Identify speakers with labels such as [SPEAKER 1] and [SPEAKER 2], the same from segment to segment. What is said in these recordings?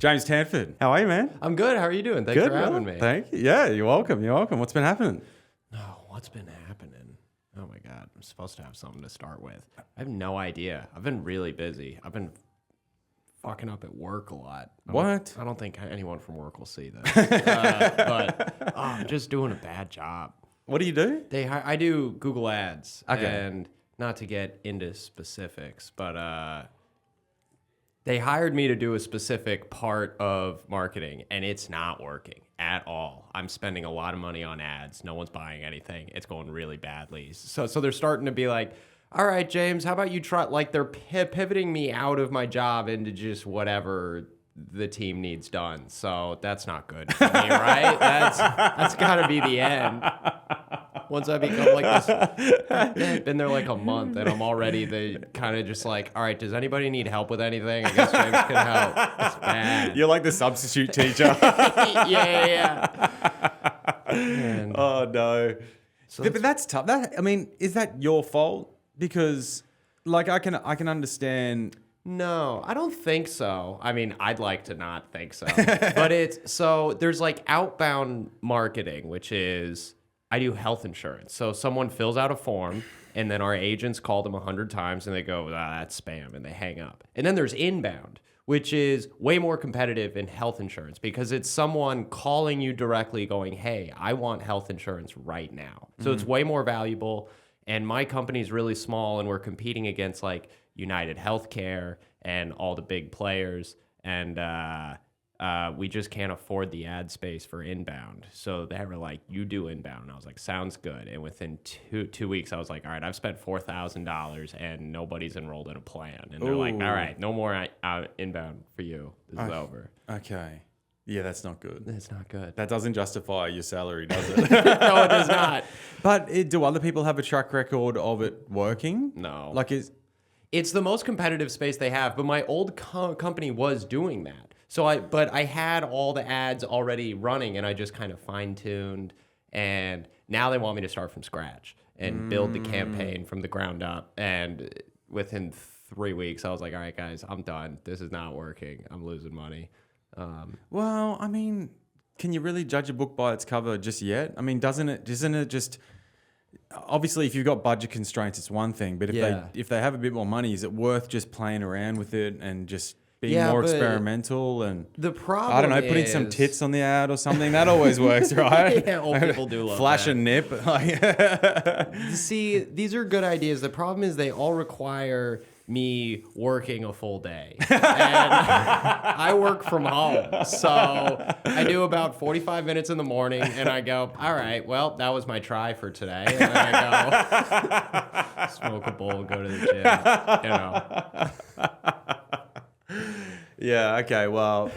[SPEAKER 1] James Tanford. How are you, man?
[SPEAKER 2] I'm good. How are you doing? Thanks
[SPEAKER 1] Good,
[SPEAKER 2] for having me.
[SPEAKER 1] Thank you. Yeah, you're welcome. You're welcome. What's been happening?
[SPEAKER 2] Oh, what's been happening? Oh my God. I'm supposed to have something to start with. I have no idea. I've been really busy. I've been fucking up at work a lot.
[SPEAKER 1] What?
[SPEAKER 2] I don't think anyone from work will see this. But I'm just doing a bad job.
[SPEAKER 1] What do you do?
[SPEAKER 2] I do Google Ads.
[SPEAKER 1] Okay.
[SPEAKER 2] And not to get into specifics, but they hired me to do a specific part of marketing, and it's not working at all. I'm spending a lot of money on ads. No one's buying anything. It's going really badly. So they're starting to be like, all right, James, how about you try, like they're pivoting me out of my job into just whatever the team needs done. So that's not good for me, right? That's got to be the end. Once I become like this, I've been there like a month, and I'm already kind of just like, all right, does anybody need help with anything? I guess James can help. It's bad.
[SPEAKER 1] You're like the substitute teacher.
[SPEAKER 2] yeah. And
[SPEAKER 1] Oh, no.
[SPEAKER 2] so
[SPEAKER 1] But that's tough. Is that your fault? Because, like, I can understand...
[SPEAKER 2] No, I don't think so. I mean, I'd like to not think so. But there's like outbound marketing, which is... I do health insurance. So someone fills out a form, and then our agents call them 100 times, and they go, that's spam, and they hang up. And then there's inbound, which is way more competitive in health insurance because it's someone calling you directly going, hey, I want health insurance right now. So it's way more valuable, and my company's really small, and we're competing against like United Healthcare and all the big players, and we just can't afford the ad space for inbound. So they were like, you do inbound. And I was like, sounds good. And within two weeks, I was like, all right, I've spent $4,000 and nobody's enrolled in a plan. And they're like, all right, no more inbound for you. This is over.
[SPEAKER 1] Okay. Yeah, that's not good.
[SPEAKER 2] It's not good.
[SPEAKER 1] That doesn't justify your salary, does it?
[SPEAKER 2] No, it does not.
[SPEAKER 1] But do other people have a track record of it working?
[SPEAKER 2] No.
[SPEAKER 1] Like,
[SPEAKER 2] It's the most competitive space they have, but my old company was doing that. But I had all the ads already running, and I just kind of fine-tuned, and now they want me to start from scratch and build the campaign from the ground up. And within 3 weeks, I was like, all right, guys, I'm done. This is not working. I'm losing money.
[SPEAKER 1] well, I mean, can you really judge a book by its cover just yet? I mean, isn't it just... Obviously, if you've got budget constraints, it's one thing. But if they have a bit more money, is it worth just playing around with it and just... being more experimental and
[SPEAKER 2] the problem
[SPEAKER 1] I don't know, putting some tits on the ad or something that always works, right?
[SPEAKER 2] Yeah, old people do love
[SPEAKER 1] flash
[SPEAKER 2] that.
[SPEAKER 1] a nip.
[SPEAKER 2] See, these are good ideas. The problem is they all require me working a full day, and I work from home, so I do about 45 minutes in the morning, and I go, all right, well, that was my try for today, and then I go smoke a bowl, go to the gym, you know.
[SPEAKER 1] Yeah, okay, well,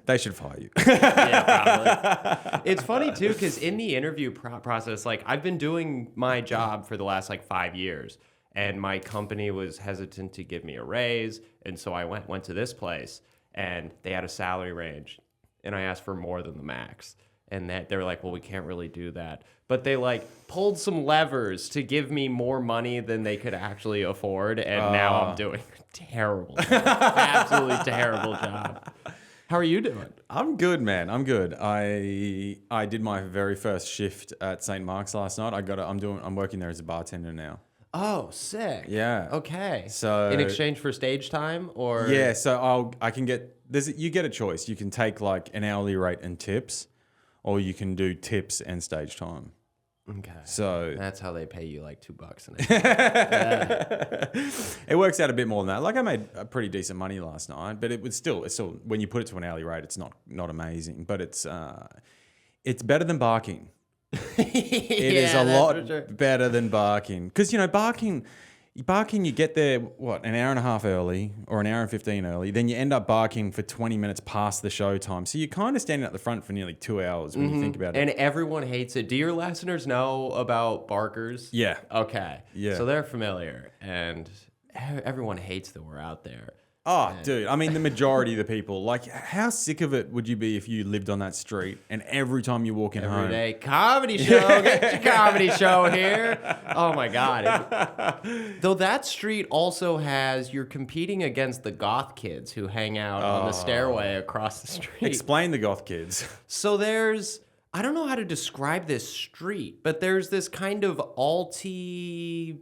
[SPEAKER 1] they should fire you.
[SPEAKER 2] Yeah, probably. It's funny, too, because in the interview process, like, I've been doing my job for the last, 5 years, and my company was hesitant to give me a raise, and so I went to this place, and they had a salary range, and I asked for more than the max. And they were like, well, we can't really do that. But they pulled some levers to give me more money than they could actually afford. And now I'm doing a terrible job. Absolutely terrible job. How are you doing?
[SPEAKER 1] I'm good, man. I'm good. I did my very first shift at St. Mark's last night. I'm working there as a bartender now.
[SPEAKER 2] Oh, sick.
[SPEAKER 1] Yeah.
[SPEAKER 2] Okay.
[SPEAKER 1] So
[SPEAKER 2] in exchange for stage time, or
[SPEAKER 1] yeah, so I can get you get a choice. You can take an hourly rate and tips, or you can do tips and stage time. Okay. So
[SPEAKER 2] that's how they pay you $2 an hour.
[SPEAKER 1] It works out a bit more than that. I made a pretty decent money last night, but it's still when you put it to an hourly rate, it's not amazing, but it's better than barking. It is a lot better than barking. Because, barking, you get there, an hour and a half early or an hour and 15 early. Then you end up barking for 20 minutes past the show time. So you're kind of standing at the front for nearly 2 hours when you think about it.
[SPEAKER 2] And everyone hates it. Do your listeners know about barkers?
[SPEAKER 1] Yeah.
[SPEAKER 2] Okay.
[SPEAKER 1] Yeah.
[SPEAKER 2] So they're familiar. And everyone hates that we're out there.
[SPEAKER 1] Oh, dude. I mean, the majority of the people. Like, how sick of it would you be if you lived on that street and every time you walk in home?
[SPEAKER 2] Every day, comedy show, get your comedy show here. Oh my God. Though that street also has, you're competing against the goth kids who hang out on the stairway across the street.
[SPEAKER 1] Explain the goth kids.
[SPEAKER 2] So I don't know how to describe this street, but there's this kind of alty,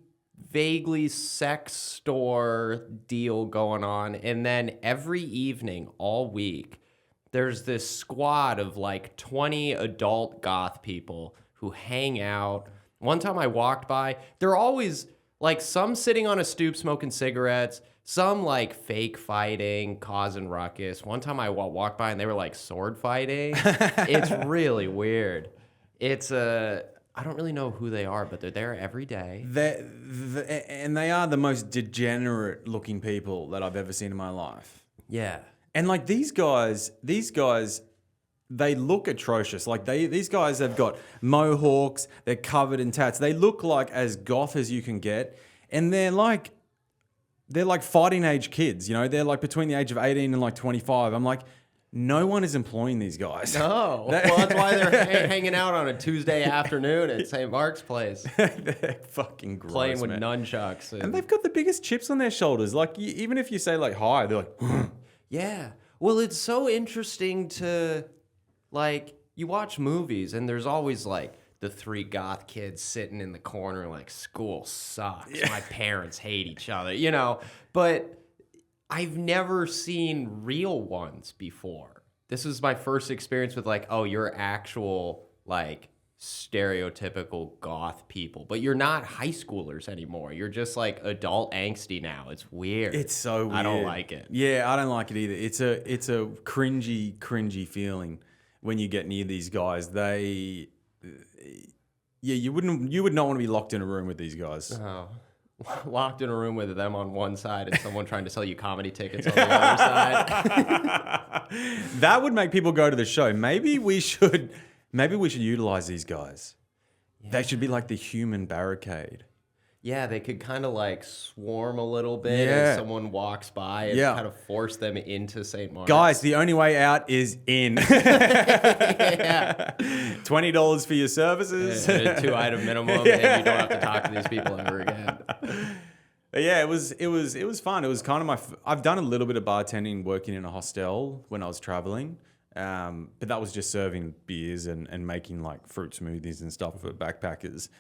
[SPEAKER 2] vaguely sex store deal going on. And then every evening, all week, there's this squad of like 20 adult goth people who hang out. One time I walked by, they're always like some sitting on a stoop smoking cigarettes, some like fake fighting, causing ruckus. One time I walked by and they were like sword fighting. It's really weird. I don't really know who they are, but they're there every day.
[SPEAKER 1] And they are the most degenerate looking people that I've ever seen in my life.
[SPEAKER 2] Yeah.
[SPEAKER 1] And like these guys, they look atrocious. Like these guys have got mohawks, they're covered in tats. They look like as goth as you can get. And they're like fighting age kids, you know? They're like between the age of 18 and like 25. I'm like, no one is employing these guys.
[SPEAKER 2] No. Well, that's why they're hanging out on a Tuesday afternoon at St. Mark's Place.
[SPEAKER 1] They're fucking gross,
[SPEAKER 2] playing with
[SPEAKER 1] man.
[SPEAKER 2] nunchucks.
[SPEAKER 1] And they've got the biggest chips on their shoulders. Like, even if you say like hi, they're like,
[SPEAKER 2] yeah. Well, it's so interesting to, like, you watch movies and there's always like the three goth kids sitting in the corner like, school sucks. Yeah. My parents hate each other, you know? But I've never seen real ones before. This was my first experience with like, oh, you're actual like stereotypical goth people, but you're not high schoolers anymore. You're just like adult angsty now. It's weird.
[SPEAKER 1] It's so weird.
[SPEAKER 2] I don't like it.
[SPEAKER 1] Yeah, I don't like it either. It's a cringy feeling when you get near these guys. You would not want to be locked in a room with these guys.
[SPEAKER 2] Oh. Locked in a room with them on one side and someone trying to sell you comedy tickets on the other side.
[SPEAKER 1] That would make people go to the show. Maybe we should utilize these guys. Yeah. They should be like the human barricade.
[SPEAKER 2] Yeah, they could kind of like swarm a little bit as someone walks by and kind of force them into St. Mark's.
[SPEAKER 1] Guys, the only way out is in. $20 for your services.
[SPEAKER 2] A 2-item minimum, and you don't have to talk to these people ever again.
[SPEAKER 1] But yeah, it was fun. It was kind of I've done a little bit of bartending working in a hostel when I was traveling. But that was just serving beers and making like fruit smoothies and stuff for backpackers.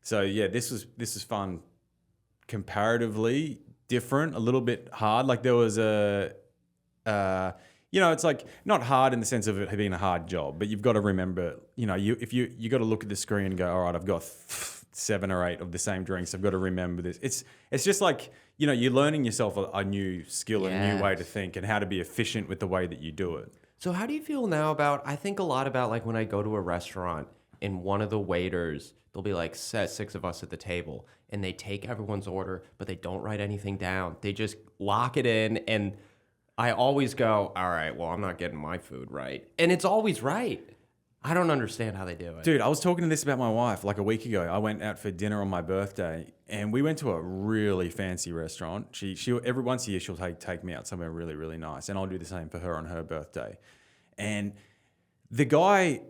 [SPEAKER 1] So yeah, this was fun. Comparatively different, a little bit hard. Like there was it's like not hard in the sense of it being a hard job, but you've got to remember, you got to look at the screen and go, all right, I've got 7 or 8 of the same drinks. I've got to remember this. It's just like, you're learning yourself a new skill, a new way to think and how to be efficient with the way that you do it.
[SPEAKER 2] So how do you feel now I think a lot about like when I go to a restaurant and one of the waiters, there'll be like 6 of us at the table and they take everyone's order, but they don't write anything down. They just lock it in and I always go, all right, well, I'm not getting my food right. And it's always right. I don't understand how they do it.
[SPEAKER 1] Dude, I was talking to this about my wife like a week ago. I went out for dinner on my birthday and we went to a really fancy restaurant. She every once a year she'll take me out somewhere really, really nice. And I'll do the same for her on her birthday. And the guy,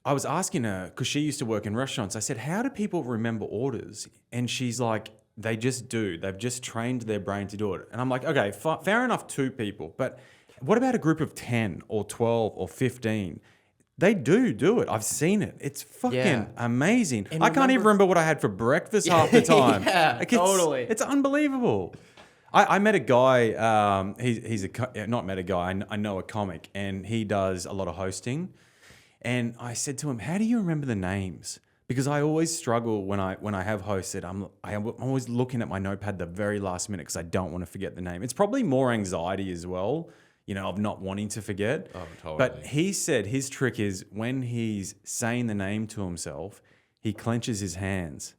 [SPEAKER 1] I was asking her, because she used to work in restaurants, I said, how do people remember orders? And she's like, they just do. They've just trained their brain to do it. And I'm like, okay, fair enough, 2 people. But what about a group of 10 or 12 or 15? They do it. I've seen it. It's fucking amazing. And I can't even remember what I had for breakfast half the time.
[SPEAKER 2] Totally.
[SPEAKER 1] It's unbelievable. I met a guy, I know a comic, and he does a lot of hosting. And I said to him, how do you remember the names? Because I always struggle when I have hosts that I'm always looking at my notepad the very last minute because I don't want to forget the name. It's probably more anxiety as well, of not wanting to forget.
[SPEAKER 2] Oh, totally.
[SPEAKER 1] But he said his trick is when he's saying the name to himself, he clenches his hands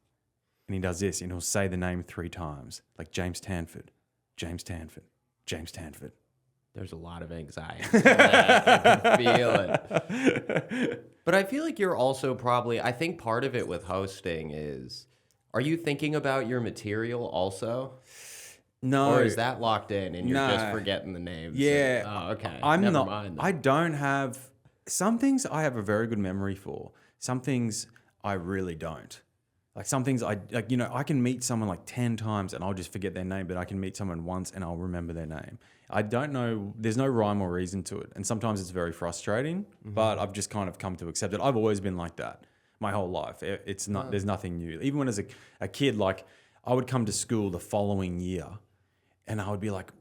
[SPEAKER 1] and he does this and he'll say the name 3 times, like James Tanford, James Tanford, James Tanford.
[SPEAKER 2] There's a lot of anxiety. I can feel it. But I feel like you're also probably, I think part of it with hosting is, are you thinking about your material also?
[SPEAKER 1] No.
[SPEAKER 2] Or is that locked in and you're just
[SPEAKER 1] No.
[SPEAKER 2] forgetting the names?
[SPEAKER 1] Yeah.
[SPEAKER 2] Oh, okay.
[SPEAKER 1] I'm
[SPEAKER 2] Never
[SPEAKER 1] not.
[SPEAKER 2] mind then.
[SPEAKER 1] I don't have. Some things I have a very good memory for. Some things I really don't. Like some things I like. I can meet someone like 10 times and I'll just forget their name, but I can meet someone once and I'll remember their name. I don't know. There's no rhyme or reason to it, and sometimes it's very frustrating. But I've just kind of come to accept it. I've always been like that my whole life. It's not. There's nothing new. Even when as a kid, like I would come to school the following year, and I would be like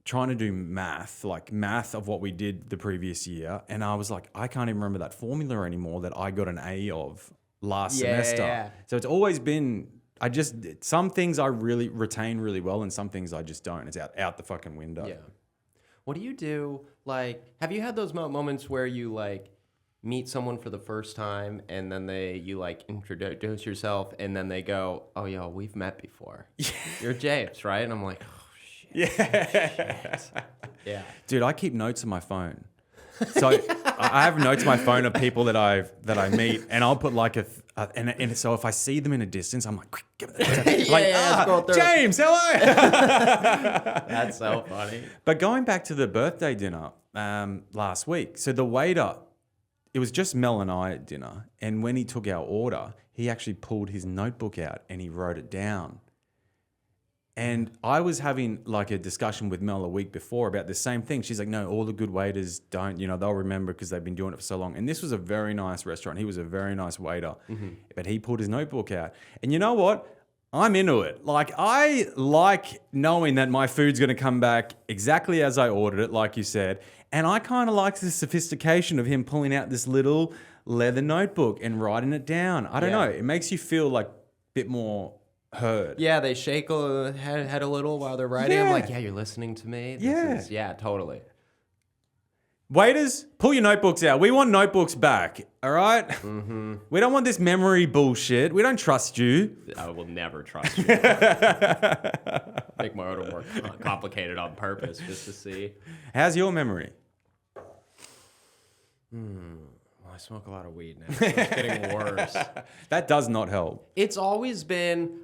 [SPEAKER 1] trying to do math of what we did the previous year. And I was like, I can't even remember that formula anymore that I got an A of last semester.
[SPEAKER 2] Yeah. So
[SPEAKER 1] So it's always been, some things I really retain really well and some things I just don't. It's out the fucking window.
[SPEAKER 2] Yeah. What do you do? Like, have you had those moments where you like meet someone for the first time and then you like introduce yourself and then they go, "Oh, yo, we've met before. You're James, right?" And I'm like, "Oh shit."
[SPEAKER 1] Yeah.
[SPEAKER 2] Yeah.
[SPEAKER 1] Dude, I keep notes on my phone. So I have notes on my phone of people that I meet, and I'll put like and so if I see them in a distance, I'm like, quick, give it that. Like,
[SPEAKER 2] scroll through.
[SPEAKER 1] James, how are you?
[SPEAKER 2] That's so funny.
[SPEAKER 1] But going back to the birthday dinner last week, so the waiter, it was just Mel and I at dinner, and when he took our order, he actually pulled his notebook out and he wrote it down. And I was having like a discussion with Mel a week before about the same thing. She's like, no, all the good waiters don't, they'll remember because they've been doing it for so long. And this was a very nice restaurant. He was a very nice waiter, but he pulled his notebook out. And you know what? I'm into it. Like, I like knowing that my food's going to come back exactly as I ordered it, like you said. And I kind of like the sophistication of him pulling out this little leather notebook and writing it down. I don't know. It makes you feel like a bit more heard.
[SPEAKER 2] Yeah, they shake head a little while they're writing. I'm like, yeah, you're listening to me. Yeah, totally.
[SPEAKER 1] Waiters, pull your notebooks out. We want notebooks back, all right? Mm-hmm. We don't want this memory bullshit. We don't trust you.
[SPEAKER 2] I will never trust you. Make my order more complicated on purpose just to see.
[SPEAKER 1] How's your memory?
[SPEAKER 2] Well, I smoke a lot of weed now, so it's getting worse.
[SPEAKER 1] That does not help.
[SPEAKER 2] It's always been,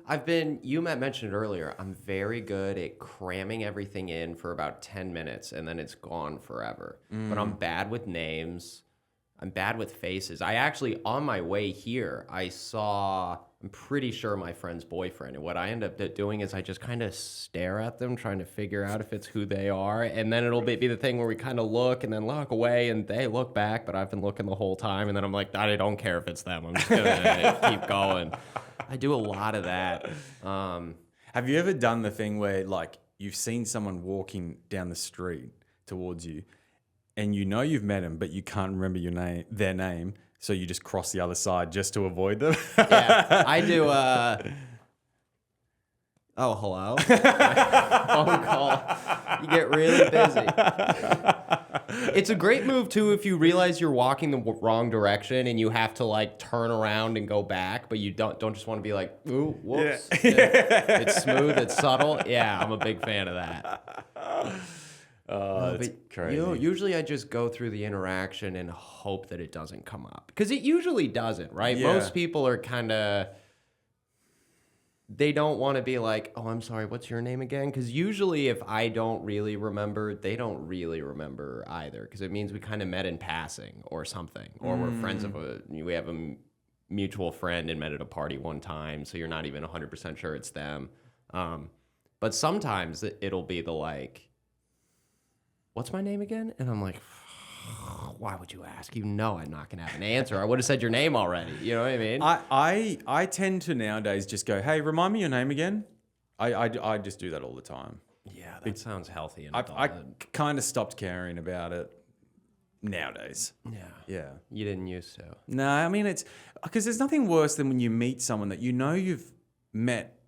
[SPEAKER 2] you mentioned it earlier, I'm very good at cramming everything in for about 10 minutes and then it's gone forever. But I'm bad with names. I'm bad with faces. I actually, on my way here, I'm pretty sure my friend's boyfriend. And what I end up doing is I just kind of stare at them, trying to figure out if it's who they are. And then it'll be the thing where we kind of look and then look away and they look back, but I've been looking the whole time. And then I'm like, I don't care if it's them. I'm just going to keep going. I do a lot of that.
[SPEAKER 1] Have you ever done the thing where like you've seen someone walking down the street towards you and you've met them, but you can't remember their name? So you just cross the other side just to avoid them?
[SPEAKER 2] Yeah, I do. Oh, hello? Phone call. You get really busy. It's a great move, too, if you realize you're walking the wrong direction and you have to, like, turn around and go back, but you don't just want to be like, ooh, whoops. Yeah. It's smooth, it's subtle. Yeah, I'm a big fan of that.
[SPEAKER 1] Oh, that's crazy.
[SPEAKER 2] Usually I just go through the interaction and hope that it doesn't come up. Because it usually doesn't, right?
[SPEAKER 1] Yeah.
[SPEAKER 2] Most people are kind of... They don't want to be like, oh, I'm sorry, what's your name again? Because usually if I don't really remember, they don't really remember either. Because it means we kind of met in passing or something. Or we're friends of we have a mutual friend and met at a party one time. So you're not even 100% sure it's them. But sometimes it'll be the like... What's my name again? And I'm like, why would you ask? I'm not going to have an answer. I would have said your name already. You know what I mean?
[SPEAKER 1] I tend to nowadays just go, hey, remind me your name again. I just do that all the time.
[SPEAKER 2] Yeah, that sounds healthy. And
[SPEAKER 1] I kind of stopped caring about it nowadays. Yeah.
[SPEAKER 2] You didn't used to.
[SPEAKER 1] No, I mean, it's because there's nothing worse than when you meet someone that you've met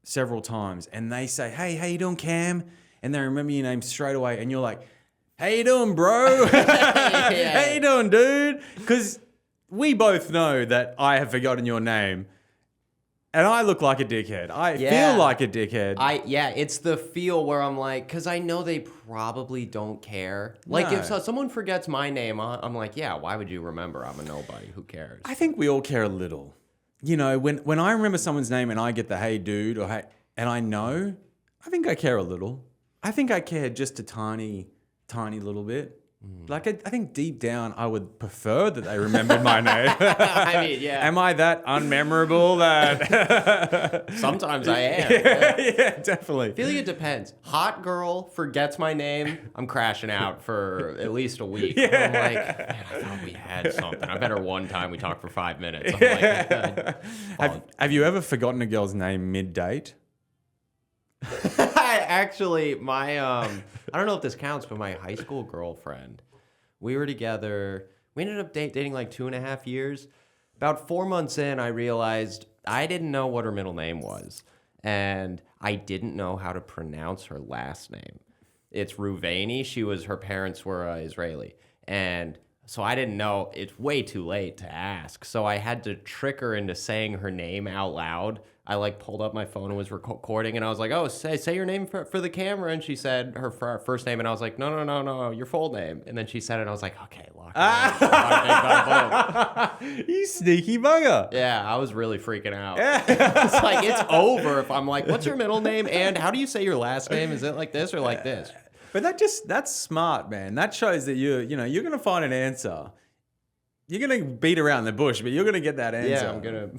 [SPEAKER 1] several times and they say, hey, how you doing, Cam? And they remember your name straight away, and you're like, how you doing, bro? How you doing, dude? Because we both know that I have forgotten your name, and I look like a dickhead. I feel like a dickhead.
[SPEAKER 2] It's the feel where I'm like, because I know they probably don't care. Like, if someone forgets my name, I'm like, yeah, why would you remember? I'm a nobody. Who cares?
[SPEAKER 1] I think we all care a little. When I remember someone's name and I get the hey, dude, or hey, and I know... I think I care a little. I think I care just a tiny little bit. Like, I think deep down, I would prefer that they remembered my name.
[SPEAKER 2] I mean, yeah.
[SPEAKER 1] Am I that unmemorable that...
[SPEAKER 2] Sometimes I am.
[SPEAKER 1] Yeah, definitely.
[SPEAKER 2] I feel like it depends. Hot girl forgets my name, I'm crashing out for at least a week.
[SPEAKER 1] Yeah.
[SPEAKER 2] I'm like, man, I thought we had something. I bet her one time we talked for 5 minutes. I'm like,
[SPEAKER 1] Have you ever forgotten a girl's name mid-date?
[SPEAKER 2] Actually, my I don't know if this counts, but my high school girlfriend, we were together. We ended up dating like 2.5 years. About 4 months in, I realized I didn't know what her middle name was, and I didn't know how to pronounce her last name. It's Ruvani. Her parents were Israeli, and so I didn't know. It's way too late to ask, so I had to trick her into saying her name out loud. I like pulled up my phone and was recording, and I was like, "Oh, say your name for the camera." And she said her first name, and I was like, "No, your full name." And then she said it, and I was like, "Okay, lock it."
[SPEAKER 1] You sneaky bugger.
[SPEAKER 2] Yeah, I was really freaking out. It's like it's over if I'm like, "What's your middle name?" And how do you say your last name? Is it like this or like this?
[SPEAKER 1] But that's smart, man. That shows that you're gonna find an answer. You're gonna beat around the bush, but you're gonna get that answer.
[SPEAKER 2] Yeah, I'm gonna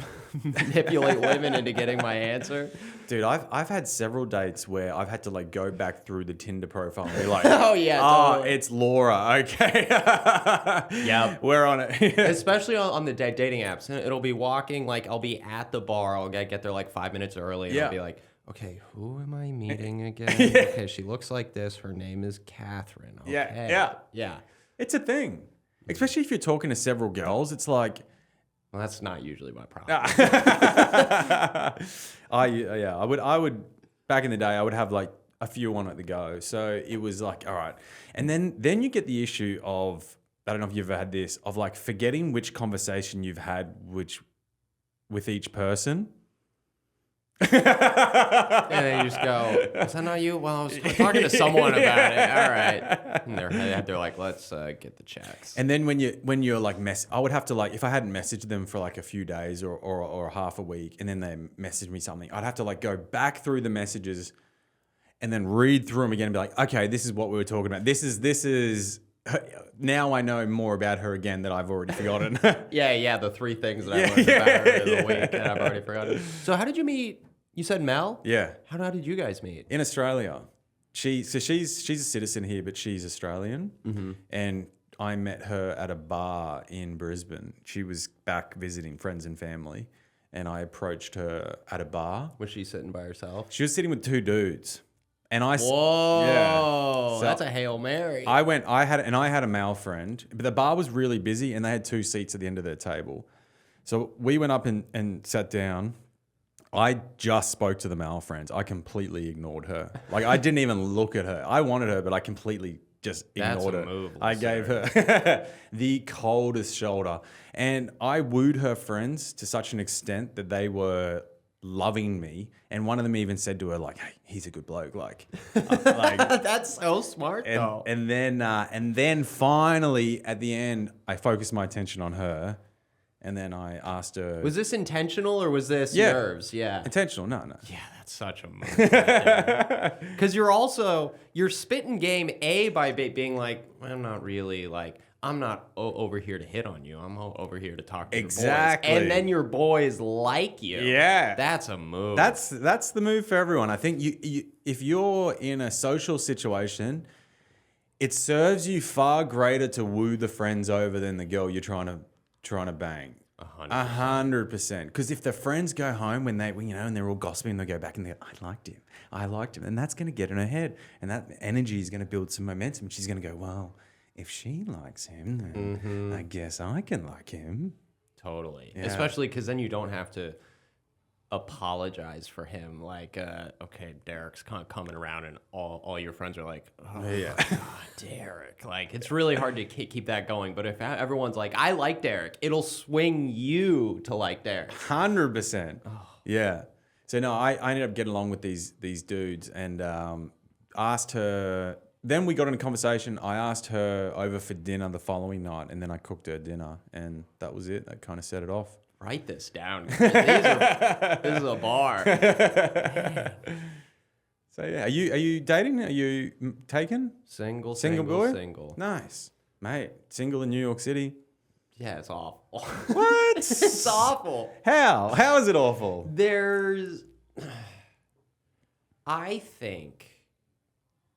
[SPEAKER 2] manipulate women into getting my answer.
[SPEAKER 1] Dude, I've had several dates where I've had to like go back through the Tinder profile and be like,
[SPEAKER 2] oh yeah, totally.
[SPEAKER 1] It's Laura, okay.
[SPEAKER 2] Yeah,
[SPEAKER 1] we're on it.
[SPEAKER 2] Especially on the dating apps, it'll be walking like I'll be at the bar. I'll get there like 5 minutes early. And I'll be like, okay, who am I meeting again? Okay, she looks like this. Her name is Catherine. Okay. Yeah.
[SPEAKER 1] It's a thing. Especially if you're talking to several girls, it's like...
[SPEAKER 2] Well, that's not usually my problem.
[SPEAKER 1] I would, back in the day, I would have like a few on at the go. So it was like, all right. And then you get the issue of, I don't know if you've ever had this, of like forgetting which conversation you've had with each person.
[SPEAKER 2] And then you just go, is that not you? Well, I was talking to someone about it. All right. And they're like, let's get the checks.
[SPEAKER 1] And then when you're like I would have to like, if I hadn't messaged them for like a few days or half a week, and then they messaged me something, I'd have to like go back through the messages and then read through them again and be like, okay, this is what we were talking about. This is now I know more about her again that I've already forgotten.
[SPEAKER 2] Yeah, the 3 things that I learned about her in the week that I've already forgotten. So how did you meet? You said Mel?
[SPEAKER 1] Yeah.
[SPEAKER 2] How did you guys meet?
[SPEAKER 1] In Australia. She's a citizen here, but she's Australian. Mm-hmm. And I met her at a bar in Brisbane. She was back visiting friends and family, and I approached her at a bar.
[SPEAKER 2] Was she sitting by herself?
[SPEAKER 1] She was sitting with 2 dudes. And
[SPEAKER 2] Whoa,
[SPEAKER 1] yeah. So
[SPEAKER 2] that's a Hail Mary.
[SPEAKER 1] I had a male friend, but the bar was really busy and they had 2 seats at the end of their table. So we went up and sat down. I just spoke to the male friends. I completely ignored her. Like, I didn't even look at her. I wanted her, but I completely just ignored her.
[SPEAKER 2] Move,
[SPEAKER 1] I gave her the coldest shoulder. And I wooed her friends to such an extent that they were loving me. And one of them even said to her, like, hey, he's a good bloke. Like
[SPEAKER 2] that's so smart, though.
[SPEAKER 1] And then finally, at the end, I focused my attention on her. And then I asked her...
[SPEAKER 2] Was this intentional or was this nerves? Yeah.
[SPEAKER 1] Intentional. No.
[SPEAKER 2] Yeah, that's such a move. Because you're spitting game A by being like, I'm not really like... I'm not over here to hit on you. I'm over here to talk to your boys. And then your boys like you.
[SPEAKER 1] Yeah.
[SPEAKER 2] That's a move.
[SPEAKER 1] That's the move for everyone. I think you if you're in a social situation, it serves you far greater to woo the friends over than the girl you're trying to bang. 100%. Because if the friends go home when and they're all gossiping, they go back and they go, I liked him. And that's going to get in her head. And that energy is going to build some momentum. She's going to go, well, if she likes him, then I guess I can like him.
[SPEAKER 2] Totally. Yeah. Especially because then you don't have to apologize for him. Like, okay, Derek's coming around and all your friends are like, oh, yeah. God, Derek. Like, it's really hard to keep that going. But if everyone's like, I like Derek, it'll swing you to like Derek.
[SPEAKER 1] 100%. Oh. Yeah. So, no, I ended up getting along with these dudes and asked her... Then we got in a conversation. I asked her over for dinner the following night, and then I cooked her dinner, and that was it. That kind of set it off.
[SPEAKER 2] Write this down. This is a bar.
[SPEAKER 1] So yeah, are you dating? Are you taken?
[SPEAKER 2] Single
[SPEAKER 1] boy?
[SPEAKER 2] single.
[SPEAKER 1] Nice, mate. Single in New York City.
[SPEAKER 2] Yeah, it's awful.
[SPEAKER 1] What?
[SPEAKER 2] It's awful.
[SPEAKER 1] How? How is it awful?
[SPEAKER 2] I think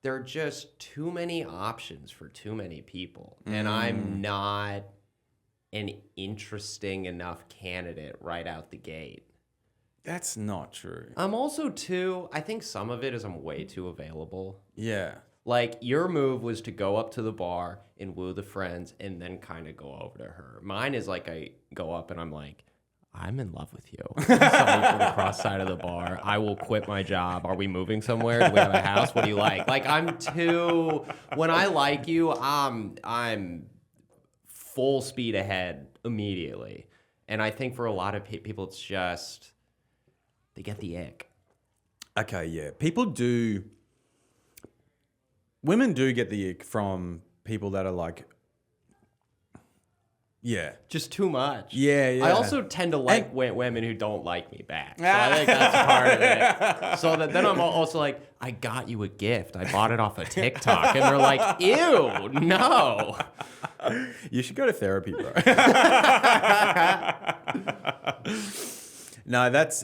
[SPEAKER 2] there are just too many options for too many people. And I'm not an interesting enough candidate right out the gate.
[SPEAKER 1] That's not true.
[SPEAKER 2] I'm also I think some of it is I'm way too available.
[SPEAKER 1] Yeah.
[SPEAKER 2] Like, your move was to go up to the bar and woo the friends and then kind of go over to her. Mine is like I go up and I'm like, I'm in love with you. Somebody from the cross side of the bar. I will quit my job. Are we moving somewhere? Do we have a house? What do you like? Like, when I like you, I'm full speed ahead immediately. And I think for a lot of people, it's just, they get the ick.
[SPEAKER 1] Okay, yeah. Women do get the ick from people that are like, yeah.
[SPEAKER 2] Just too much.
[SPEAKER 1] Yeah.
[SPEAKER 2] I also tend to like women who don't like me back. So I think that's part of it. So then I'm also like, I got you a gift. I bought it off of TikTok. And they're like, ew, no.
[SPEAKER 1] You should go to therapy, bro. No, that's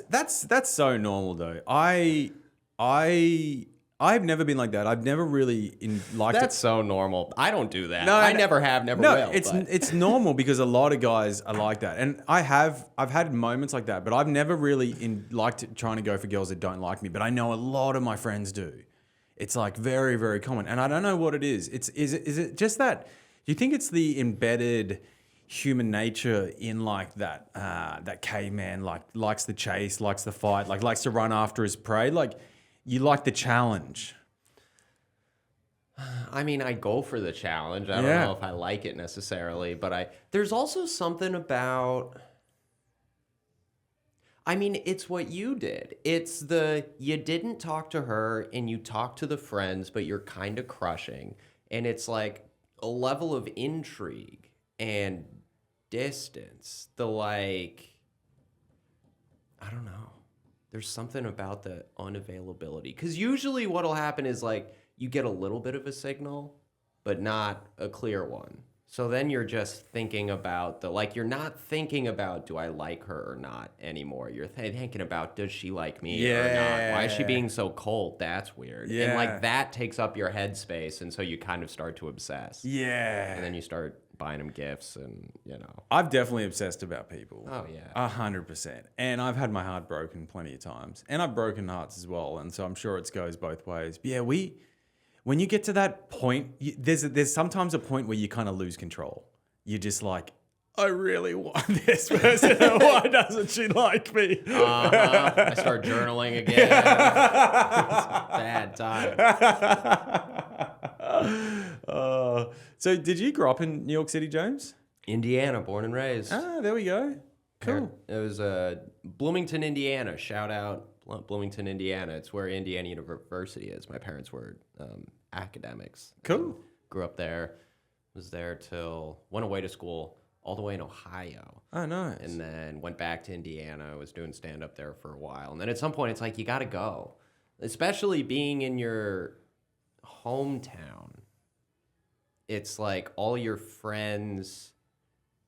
[SPEAKER 1] so normal though. I've never been like that. I've never really liked it.
[SPEAKER 2] That's so normal. I don't do that. No, I never have, never will.
[SPEAKER 1] It's normal because a lot of guys are like that, and I've had moments like that, but I've never really liked trying to go for girls that don't like me. But I know a lot of my friends do. It's like very, very common, and I don't know what it is. Is it just that? Do you think it's the embedded human nature in like that caveman likes the chase, likes the fight, likes to run after his prey, like? You like the challenge.
[SPEAKER 2] I mean, I go for the challenge. I don't know if I like it necessarily, but there's also something about, I mean, it's what you did. It's you didn't talk to her and you talked to the friends, but you're kind of crushing. And it's like a level of intrigue and distance. I don't know. There's something about the unavailability. Because usually what'll happen is like you get a little bit of a signal, but not a clear one. So then you're just thinking about you're not thinking about, do I like her or not anymore? You're thinking about, does she like me or not? Why is she being so cold? That's weird. Yeah. And like that takes up your headspace. And so you kind of start to obsess.
[SPEAKER 1] Yeah.
[SPEAKER 2] And then you start buying them gifts and,
[SPEAKER 1] I've definitely obsessed about people.
[SPEAKER 2] Oh, yeah.
[SPEAKER 1] 100%. And I've had my heart broken plenty of times. And I've broken hearts as well. And so I'm sure it goes both ways. But yeah, when you get to that point, there's sometimes a point where you kind of lose control. You're just like, I really want this person. Why doesn't she like me?
[SPEAKER 2] I start journaling again. Bad time.
[SPEAKER 1] So did you grow up in New York City, James?
[SPEAKER 2] Indiana, born and raised.
[SPEAKER 1] Ah, there we go. Cool.
[SPEAKER 2] It was Bloomington, Indiana. Shout out Bloomington, Indiana. It's where Indiana University is. My parents were academics.
[SPEAKER 1] Cool.
[SPEAKER 2] Grew up there. Went away to school all the way in Ohio.
[SPEAKER 1] Oh, nice.
[SPEAKER 2] And then went back to Indiana. Was doing stand-up there for a while. And then at some point, it's like, you got to go. Especially being in your hometown. It's like all your friends,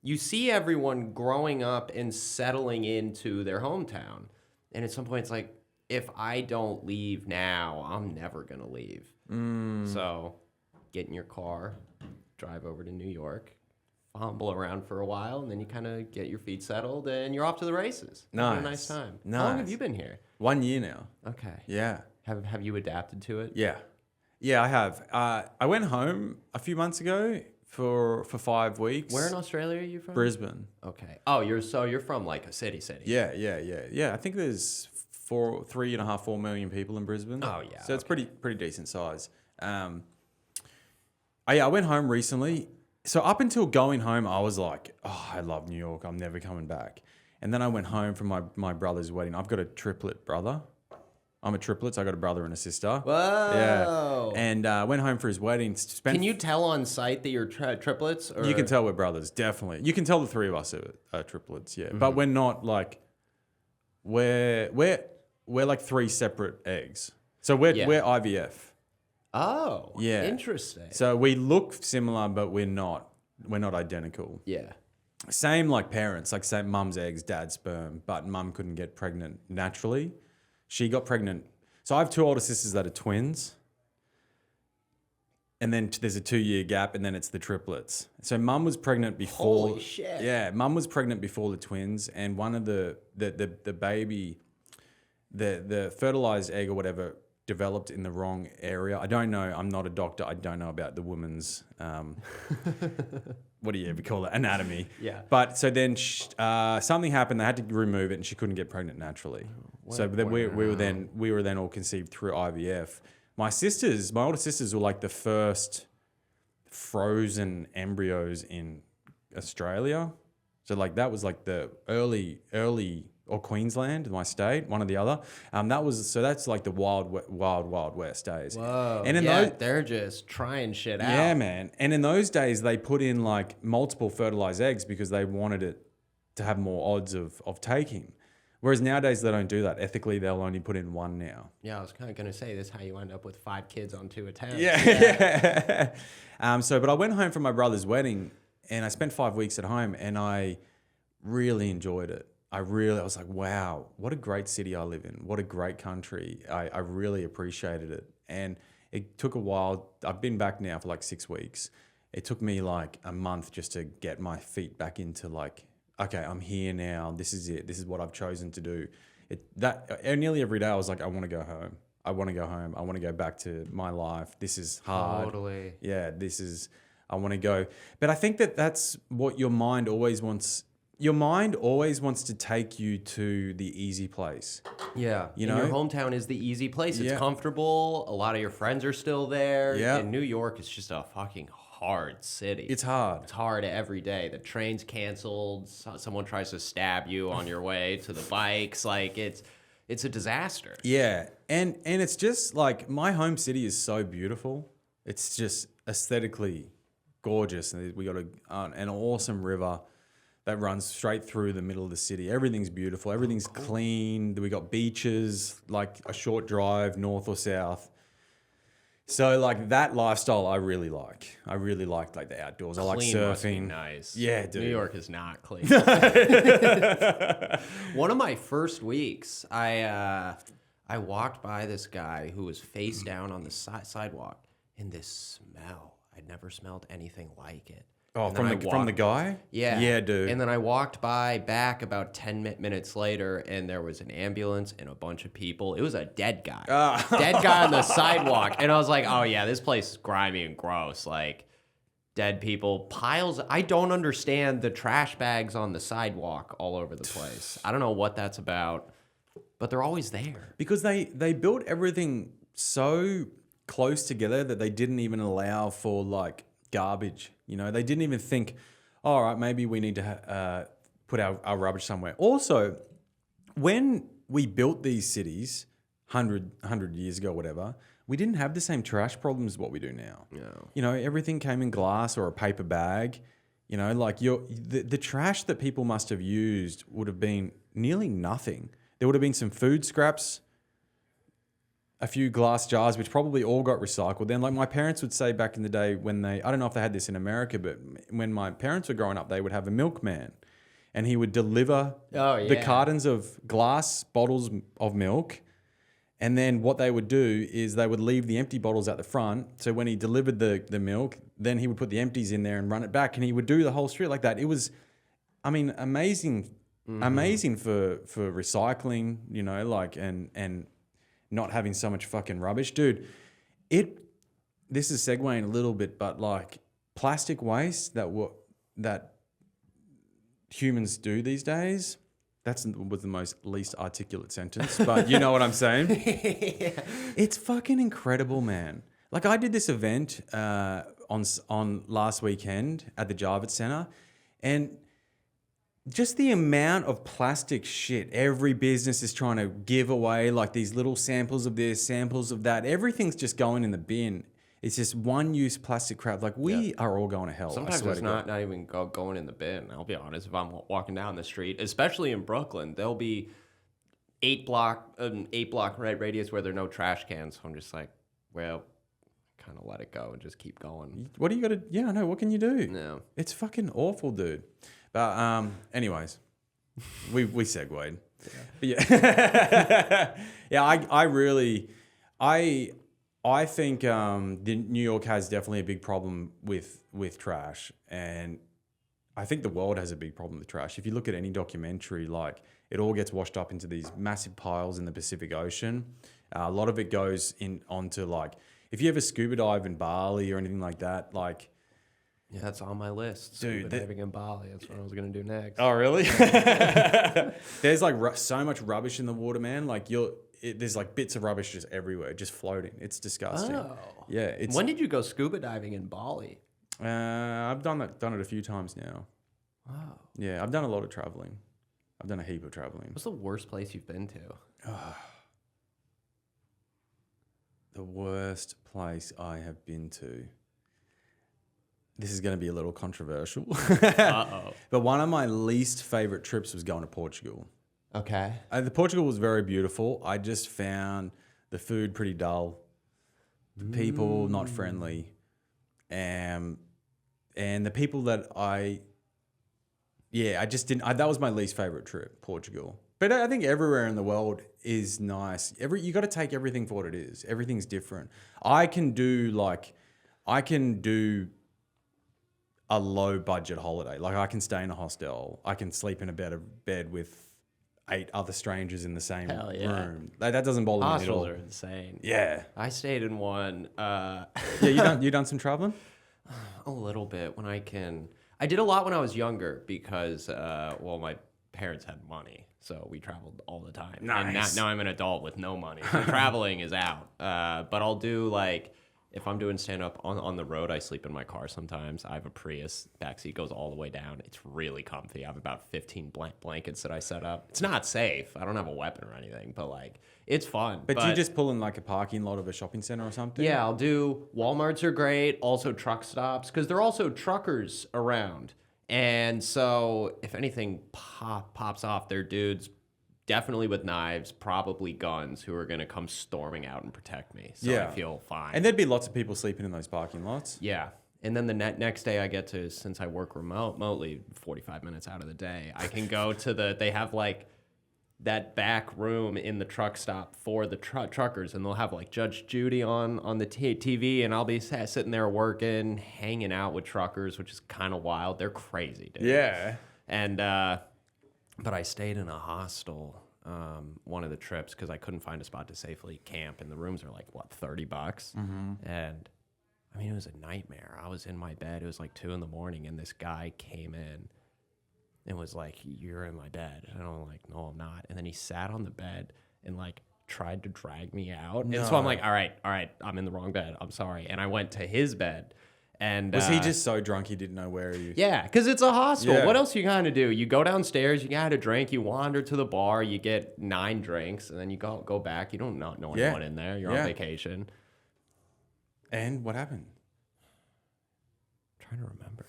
[SPEAKER 2] you see everyone growing up and settling into their hometown. And at some point, it's like, if I don't leave now, I'm never going to leave. So get in your car, drive over to New York, fumble around for a while, and then you kind of get your feet settled, and you're off to the races.
[SPEAKER 1] Nice.
[SPEAKER 2] Having a nice time.
[SPEAKER 1] Nice.
[SPEAKER 2] How long have you been here?
[SPEAKER 1] 1 year now.
[SPEAKER 2] Okay.
[SPEAKER 1] Yeah.
[SPEAKER 2] Have you adapted to it?
[SPEAKER 1] Yeah. Yeah, I have. I went home a few months ago for 5 weeks.
[SPEAKER 2] Where in Australia are you from?
[SPEAKER 1] Brisbane.
[SPEAKER 2] Okay. Oh, you're from like a city.
[SPEAKER 1] Yeah. I think there's 4 million people in Brisbane.
[SPEAKER 2] Oh yeah.
[SPEAKER 1] So it's pretty decent size. I went home recently. So up until going home, I was like, oh, I love New York. I'm never coming back. And then I went home from my brother's wedding. I've got a triplet brother. I'm a triplet, so I got a brother and a sister.
[SPEAKER 2] Whoa!
[SPEAKER 1] Yeah, and went home for his wedding.
[SPEAKER 2] Can you tell on sight that you're triplets? Or?
[SPEAKER 1] You can tell we're brothers, definitely. You can tell the three of us are triplets, yeah. Mm-hmm. But we're not like we're like three separate eggs. So we're IVF.
[SPEAKER 2] Oh,
[SPEAKER 1] Yeah.
[SPEAKER 2] interesting.
[SPEAKER 1] So we look similar, but we're not identical.
[SPEAKER 2] Yeah.
[SPEAKER 1] Same like parents, like same mum's eggs, dad's sperm, but mum couldn't get pregnant naturally. She got pregnant. So I have 2 older sisters that are twins. And then there's a 2-year gap, and then it's the triplets. So mum was pregnant before.
[SPEAKER 2] Holy shit.
[SPEAKER 1] Yeah, mum was pregnant before the twins, and one of the baby, the fertilized egg or whatever developed in the wrong area. I don't know. I'm not a doctor. I don't know about the woman's what do you ever call it? Anatomy.
[SPEAKER 2] Yeah.
[SPEAKER 1] But so then something happened. They had to remove it, and she couldn't get pregnant naturally. So then we were then all conceived through IVF. My older sisters were like the first frozen embryos in Australia. So like that was like the early or Queensland, my state, one or the other. That's like the wild west days.
[SPEAKER 2] Whoa.
[SPEAKER 1] And in
[SPEAKER 2] they're just trying shit out.
[SPEAKER 1] Yeah, man. And in those days, they put in like multiple fertilized eggs because they wanted it to have more odds of taking. Whereas nowadays they don't do that. Ethically, they'll only put in 1 now.
[SPEAKER 2] Yeah, I was kind of going to say this: how you end up with 5 kids on 2 attempts.
[SPEAKER 1] Yeah. But I went home from my brother's wedding, and I spent 5 weeks at home, and I really enjoyed it. I was like, wow, what a great city I live in. What a great country. I really appreciated it. And it took a while. I've been back now for like 6 weeks. It took me like a month just to get my feet back into like, okay, I'm here now. This is it. This is what I've chosen to do. Nearly every day I was like, I want to go home. I want to go home. I want to go back to my life. This is hard.
[SPEAKER 2] Totally.
[SPEAKER 1] Yeah, I want to go. But I think that's what your mind always wants. Your mind always wants to take you to the easy place.
[SPEAKER 2] Yeah.
[SPEAKER 1] You
[SPEAKER 2] and
[SPEAKER 1] know?
[SPEAKER 2] your hometown is the easy place. It's
[SPEAKER 1] Yeah.
[SPEAKER 2] comfortable. A lot of your friends are still there.
[SPEAKER 1] Yeah.
[SPEAKER 2] And New York is just a fucking hard city.
[SPEAKER 1] It's hard.
[SPEAKER 2] It's hard every day. The train's canceled. Someone tries to stab you on your way to the bikes. Like it's a disaster.
[SPEAKER 1] Yeah. And it's just like my home city is so beautiful. It's just aesthetically gorgeous. And we got an awesome river that runs straight through the middle of the city. Everything's beautiful. Everything's clean. We got beaches, like a short drive north or south. So like that lifestyle I really like. I really like the outdoors. I like
[SPEAKER 2] Clean must be
[SPEAKER 1] surfing.
[SPEAKER 2] nice.
[SPEAKER 1] Yeah, dude.
[SPEAKER 2] New York is not clean. One of my first weeks, I walked by this guy who was face down on the sidewalk, and this smell. I'd never smelled anything like it.
[SPEAKER 1] Oh, from the guy?
[SPEAKER 2] Yeah.
[SPEAKER 1] Yeah, dude.
[SPEAKER 2] And then I walked back about 10 minutes later, and there was an ambulance and a bunch of people. It was a dead guy. Dead guy on the sidewalk. And I was like, oh, yeah, this place is grimy and gross. Like, dead people, piles. I don't understand the trash bags on the sidewalk all over the place. I don't know what that's about, but they're always there.
[SPEAKER 1] Because they built everything so close together that they didn't even allow for, like, garbage. You know, they didn't even think, all right, maybe we need to put our rubbish somewhere. Also, when we built these cities 100 years ago, whatever, we didn't have the same trash problems as what we do now.
[SPEAKER 2] No.
[SPEAKER 1] You know, everything came in glass or a paper bag. You know, like the trash that people must have used would have been nearly nothing. There would have been some food scraps, a few glass jars, which probably all got recycled. Then, like my parents would say back in the day when I don't know if they had this in America, but when my parents were growing up, they would have a milkman and he would deliver the cartons of glass bottles of milk. And then what they would do is they would leave the empty bottles at the front. So when he delivered the milk, then he would put the empties in there and run it back. And he would do the whole street like that. It was, I mean, amazing for recycling, you know, like, and not having so much fucking rubbish. Dude, this is segueing a little bit, but like plastic waste that humans do these days, was the most least articulate sentence, but you know what I'm saying? Yeah. It's fucking incredible, man. Like I did this event on last weekend at the Javits Center, and just the amount of plastic shit every business is trying to give away, like these little samples of this, samples of that. Everything's just going in the bin. It's just one-use plastic crap. Like we are all going to hell.
[SPEAKER 2] Sometimes it's not even going in the bin. I'll be honest. If I'm walking down the street, especially in Brooklyn, there'll be 8 block radius where there are no trash cans. So I'm just like, well, kind of let it go and just keep going.
[SPEAKER 1] What do you got to? Yeah, I know. What can you do?
[SPEAKER 2] No,
[SPEAKER 1] It's fucking awful, dude. But anyways, we segued. Yeah, but yeah, yeah. I think New York has definitely a big problem with trash, and I think the world has a big problem with trash. If you look at any documentary, like it all gets washed up into these massive piles in the Pacific Ocean. A lot of it goes onto like if you ever scuba dive in Bali or anything like that, like.
[SPEAKER 2] yeah, that's on my list.
[SPEAKER 1] Dude,
[SPEAKER 2] Scuba diving in Bali. That's what I was gonna do next.
[SPEAKER 1] Oh, really? There's like so much rubbish in the water, man. Like there's like bits of rubbish just everywhere, just floating. It's disgusting.
[SPEAKER 2] Oh.
[SPEAKER 1] Yeah.
[SPEAKER 2] When did you go scuba diving in Bali?
[SPEAKER 1] I've done it a few times now.
[SPEAKER 2] Wow.
[SPEAKER 1] Yeah, I've done a lot of traveling. I've done a heap of traveling.
[SPEAKER 2] What's the worst place you've been to?
[SPEAKER 1] The worst place I have been to. This is going to be a little controversial.
[SPEAKER 2] Uh-oh.
[SPEAKER 1] But one of my least favorite trips was going to Portugal.
[SPEAKER 2] Okay.
[SPEAKER 1] The Portugal was very beautiful. I just found the food pretty dull, the people not friendly, and the people that I just didn't. That was my least favorite trip, Portugal. But I think everywhere in the world is nice. You got to take everything for what it is. Everything's different. I can do a low budget holiday. Like I can stay in a hostel. I can sleep in a bed with 8 other strangers in the same room. That doesn't bother me at all.
[SPEAKER 2] Hostels are insane.
[SPEAKER 1] Yeah.
[SPEAKER 2] I stayed in one.
[SPEAKER 1] Yeah, you done some traveling?
[SPEAKER 2] A little bit when I can. I did a lot when I was younger because, my parents had money, so we traveled all the time.
[SPEAKER 1] Nice.
[SPEAKER 2] And now I'm an adult with no money, so traveling is out. But I'll do like. If I'm doing stand-up on the road, I sleep in my car sometimes. I have a Prius. Backseat goes all the way down. It's really comfy. I have about 15 blankets that I set up. It's not safe. I don't have a weapon or anything, but, like, it's fun.
[SPEAKER 1] But do you just pull in, like, a parking lot of a shopping center or something?
[SPEAKER 2] Yeah, I'll do. Walmarts are great. Also truck stops, because there are also truckers around. And so if anything pops off, they're dudes definitely with knives, probably guns, who are going to come storming out and protect me. So I feel fine.
[SPEAKER 1] And there'd be lots of people sleeping in those parking lots.
[SPEAKER 2] Yeah. And then the next day I get to, since I work remotely 45 minutes out of the day, I can go to they have like that back room in the truck stop for the truckers, and they'll have like Judge Judy on the TV, and I'll be sitting there working, hanging out with truckers, which is kind of wild. They're crazy, dude.
[SPEAKER 1] Yeah.
[SPEAKER 2] And, but I stayed in a hostel one of the trips because I couldn't find a spot to safely camp, and the rooms are like, what, $30? Mm-hmm. And I mean, it was a nightmare. I was in my bed. It was like 2 a.m, and this guy came in and was like, "You're in my bed." And I'm like, "No, I'm not." And then he sat on the bed and like tried to drag me out. No. And so I'm like, all right, I'm in the wrong bed. I'm sorry. And I went to his bed. And
[SPEAKER 1] was he just so drunk he didn't know where he...
[SPEAKER 2] Yeah, because it's a hostel.
[SPEAKER 1] Yeah.
[SPEAKER 2] What else you kind of do? You go downstairs, you got a drink, you wander to the bar, you get 9 drinks, and then you go back. You don't know anyone in there. You're on vacation.
[SPEAKER 1] And what happened?
[SPEAKER 2] I'm trying to remember.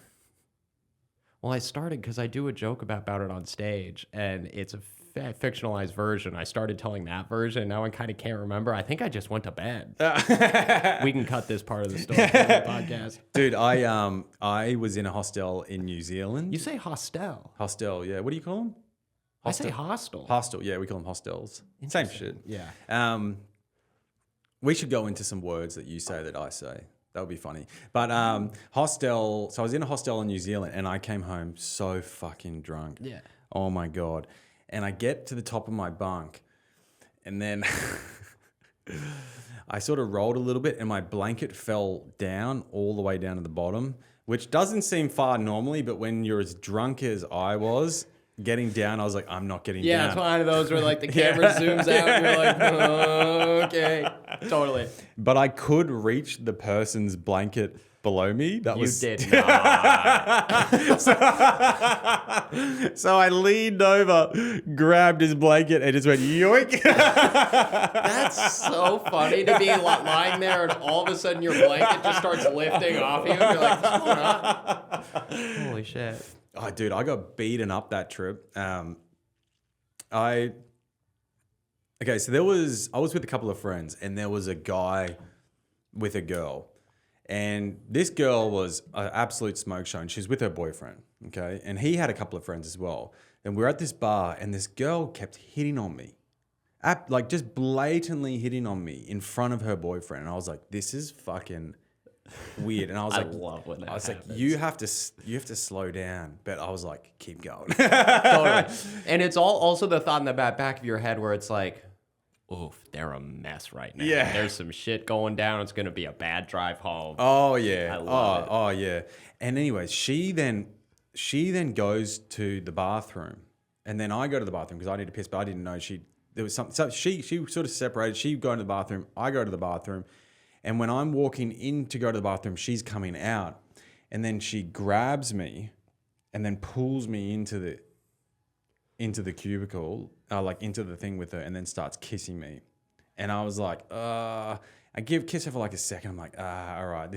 [SPEAKER 2] Well, I started because I do a joke about it on stage, and it's a fictionalized version. I started telling that version. Now I kind of can't remember. I think I just went to bed. We can cut this part of the story from the podcast.
[SPEAKER 1] Dude, I was in a hostel in New Zealand.
[SPEAKER 2] You say hostel.
[SPEAKER 1] Hostel, yeah. What do you call them?
[SPEAKER 2] I say hostel.
[SPEAKER 1] Hostel, yeah. We call them hostels. Same shit.
[SPEAKER 2] Yeah.
[SPEAKER 1] We should go into some words that you say that I say. That would be funny. But hostel, so I was in a hostel in New Zealand, and I came home so fucking drunk.
[SPEAKER 2] Yeah.
[SPEAKER 1] Oh, my God. And I get to the top of my bunk, and then I sort of rolled a little bit, and my blanket fell down all the way down to the bottom, which doesn't seem far normally, but when you're as drunk as I was, getting down, I was like, I'm not getting down.
[SPEAKER 2] Yeah, it's one of those where like the camera zooms out, and you're like, oh, okay, totally.
[SPEAKER 1] But I could reach the person's blanket below me.
[SPEAKER 2] You did not.
[SPEAKER 1] So I leaned over, grabbed his blanket, and just went yoink.
[SPEAKER 2] That's so funny to be lying there, and all of a sudden your blanket just starts lifting off you, and you're like, what's going on? Holy shit.
[SPEAKER 1] Oh, dude, I got beaten up that trip. I Okay, so I was with a couple of friends, and there was a guy with a girl. And this girl was an absolute smoke show, and she was with her boyfriend, okay? And he had a couple of friends as well. And we were at this bar, and this girl kept hitting on me. Like, just blatantly hitting on me in front of her boyfriend. And I was like, this is fucking weird. And I was
[SPEAKER 2] I
[SPEAKER 1] like,
[SPEAKER 2] love when that
[SPEAKER 1] I was
[SPEAKER 2] happens.
[SPEAKER 1] like, you have to slow down. But I was like, keep going.
[SPEAKER 2] Totally. And it's also the thought in the back of your head where it's like, oof, they're a mess right now.
[SPEAKER 1] Yeah.
[SPEAKER 2] There's some shit going down. It's going to be a bad drive home.
[SPEAKER 1] Oh yeah.
[SPEAKER 2] I love it.
[SPEAKER 1] Oh yeah. And anyways, she then goes to the bathroom, and then I go to the bathroom because I need to piss, but I didn't know there was something. So she sort of separated. She go to the bathroom. I go to the bathroom, and when I'm walking in to go to the bathroom, she's coming out, and then she grabs me, and then pulls me into the cubicle, like into the thing with her, and then starts kissing me. And I was like, I kiss her for like a second. I'm like, all right,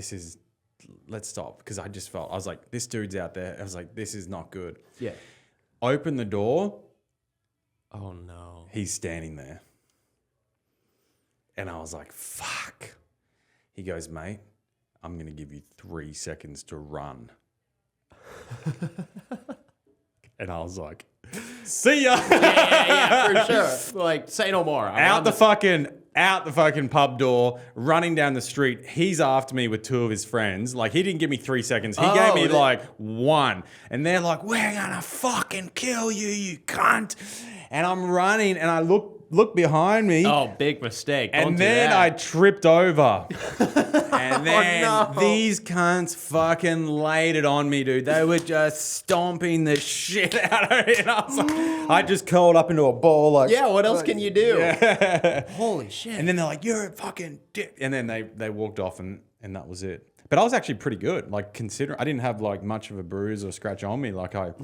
[SPEAKER 1] let's stop. Because I was like, this dude's out there. I was like, this is not good.
[SPEAKER 2] Yeah.
[SPEAKER 1] Open the door.
[SPEAKER 2] Oh, no.
[SPEAKER 1] He's standing there. And I was like, fuck. He goes, mate, I'm going to give you 3 seconds to run. And I was like, see ya.
[SPEAKER 2] Yeah, for sure. Like, say no more.
[SPEAKER 1] Out the fucking pub door, running down the street. He's after me with 2 of his friends. Like, he didn't give me 3 seconds. He gave me like 1. And they're like, we're gonna fucking kill you, you cunt. And I'm running, and I look behind me.
[SPEAKER 2] Oh, big mistake. Don't
[SPEAKER 1] And
[SPEAKER 2] do
[SPEAKER 1] then
[SPEAKER 2] that.
[SPEAKER 1] I tripped over. And then
[SPEAKER 2] no.
[SPEAKER 1] these cunts fucking laid it on me, dude. They were just stomping the shit out of me. And I was like, I just curled up into a ball. Like,
[SPEAKER 2] Yeah, what else can you do?
[SPEAKER 1] Yeah.
[SPEAKER 2] Holy shit.
[SPEAKER 1] And then they're like, you're a fucking dick. And then they walked off, and that was it. But I was actually pretty good. Like, considering I didn't have like much of a bruise or scratch on me. Like, I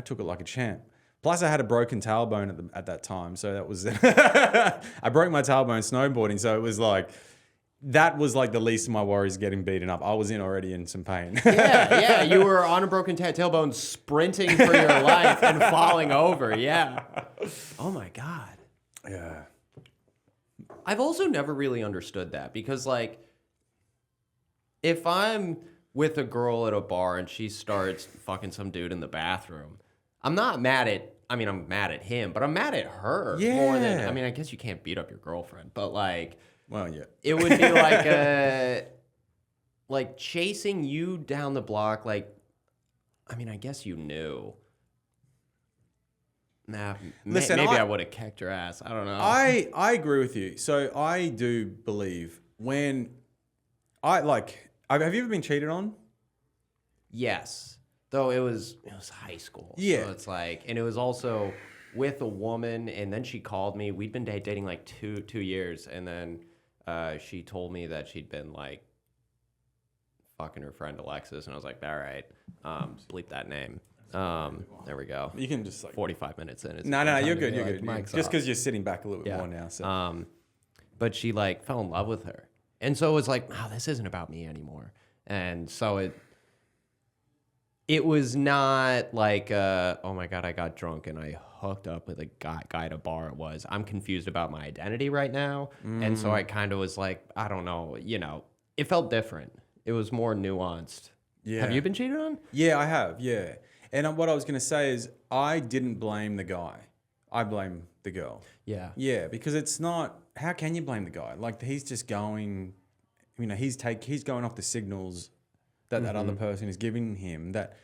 [SPEAKER 1] took it like a champ. Plus, I had a broken tailbone at that time. So that was I broke my tailbone snowboarding. So it was like, that was like the least of my worries getting beaten up. I was already in some pain.
[SPEAKER 2] Yeah. You were on a broken tailbone sprinting for your life and falling over. Yeah. Oh, my God.
[SPEAKER 1] Yeah.
[SPEAKER 2] I've also never really understood that because, like, if I'm with a girl at a bar and she starts fucking some dude in the bathroom, I'm not mad at, I'm mad at him, but I'm mad at her more than, I guess you can't beat up your girlfriend, but like,
[SPEAKER 1] well, yeah.
[SPEAKER 2] it would be like like chasing you down the block. Like, I guess you knew. Nah,
[SPEAKER 1] Listen,
[SPEAKER 2] maybe I would have kicked your ass. I don't know.
[SPEAKER 1] I agree with you. So I do believe when have you ever been cheated on?
[SPEAKER 2] Yes. Though it was high school.
[SPEAKER 1] Yeah.
[SPEAKER 2] So it's like, and it was also with a woman, and then she called me. We'd been dating like two years, and then she told me that she'd been like fucking her friend Alexis, and I was like, all right, bleep that name. There we go.
[SPEAKER 1] You can just like
[SPEAKER 2] 45 minutes in. It's
[SPEAKER 1] No,
[SPEAKER 2] time
[SPEAKER 1] you're
[SPEAKER 2] to
[SPEAKER 1] good.
[SPEAKER 2] be
[SPEAKER 1] You're
[SPEAKER 2] like,
[SPEAKER 1] good.
[SPEAKER 2] "Mic's
[SPEAKER 1] Just
[SPEAKER 2] off."
[SPEAKER 1] because you're sitting back a little bit more now. So
[SPEAKER 2] But she like fell in love with her, and so it was like, oh, this isn't about me anymore. And so it was not like, oh my God, I got drunk and I hooked up with a guy at a bar. It was, I'm confused about my identity right now. And so I kind of was like, I don't know, it felt different. It was more nuanced.
[SPEAKER 1] Yeah.
[SPEAKER 2] Have you been cheated on?
[SPEAKER 1] Yeah, I have. Yeah. And what I was going to say is I didn't blame the guy. I blame the girl.
[SPEAKER 2] Yeah.
[SPEAKER 1] Yeah, because it's not, how can you blame the guy? Like, he's just going, he's going off the signals that other person is giving him that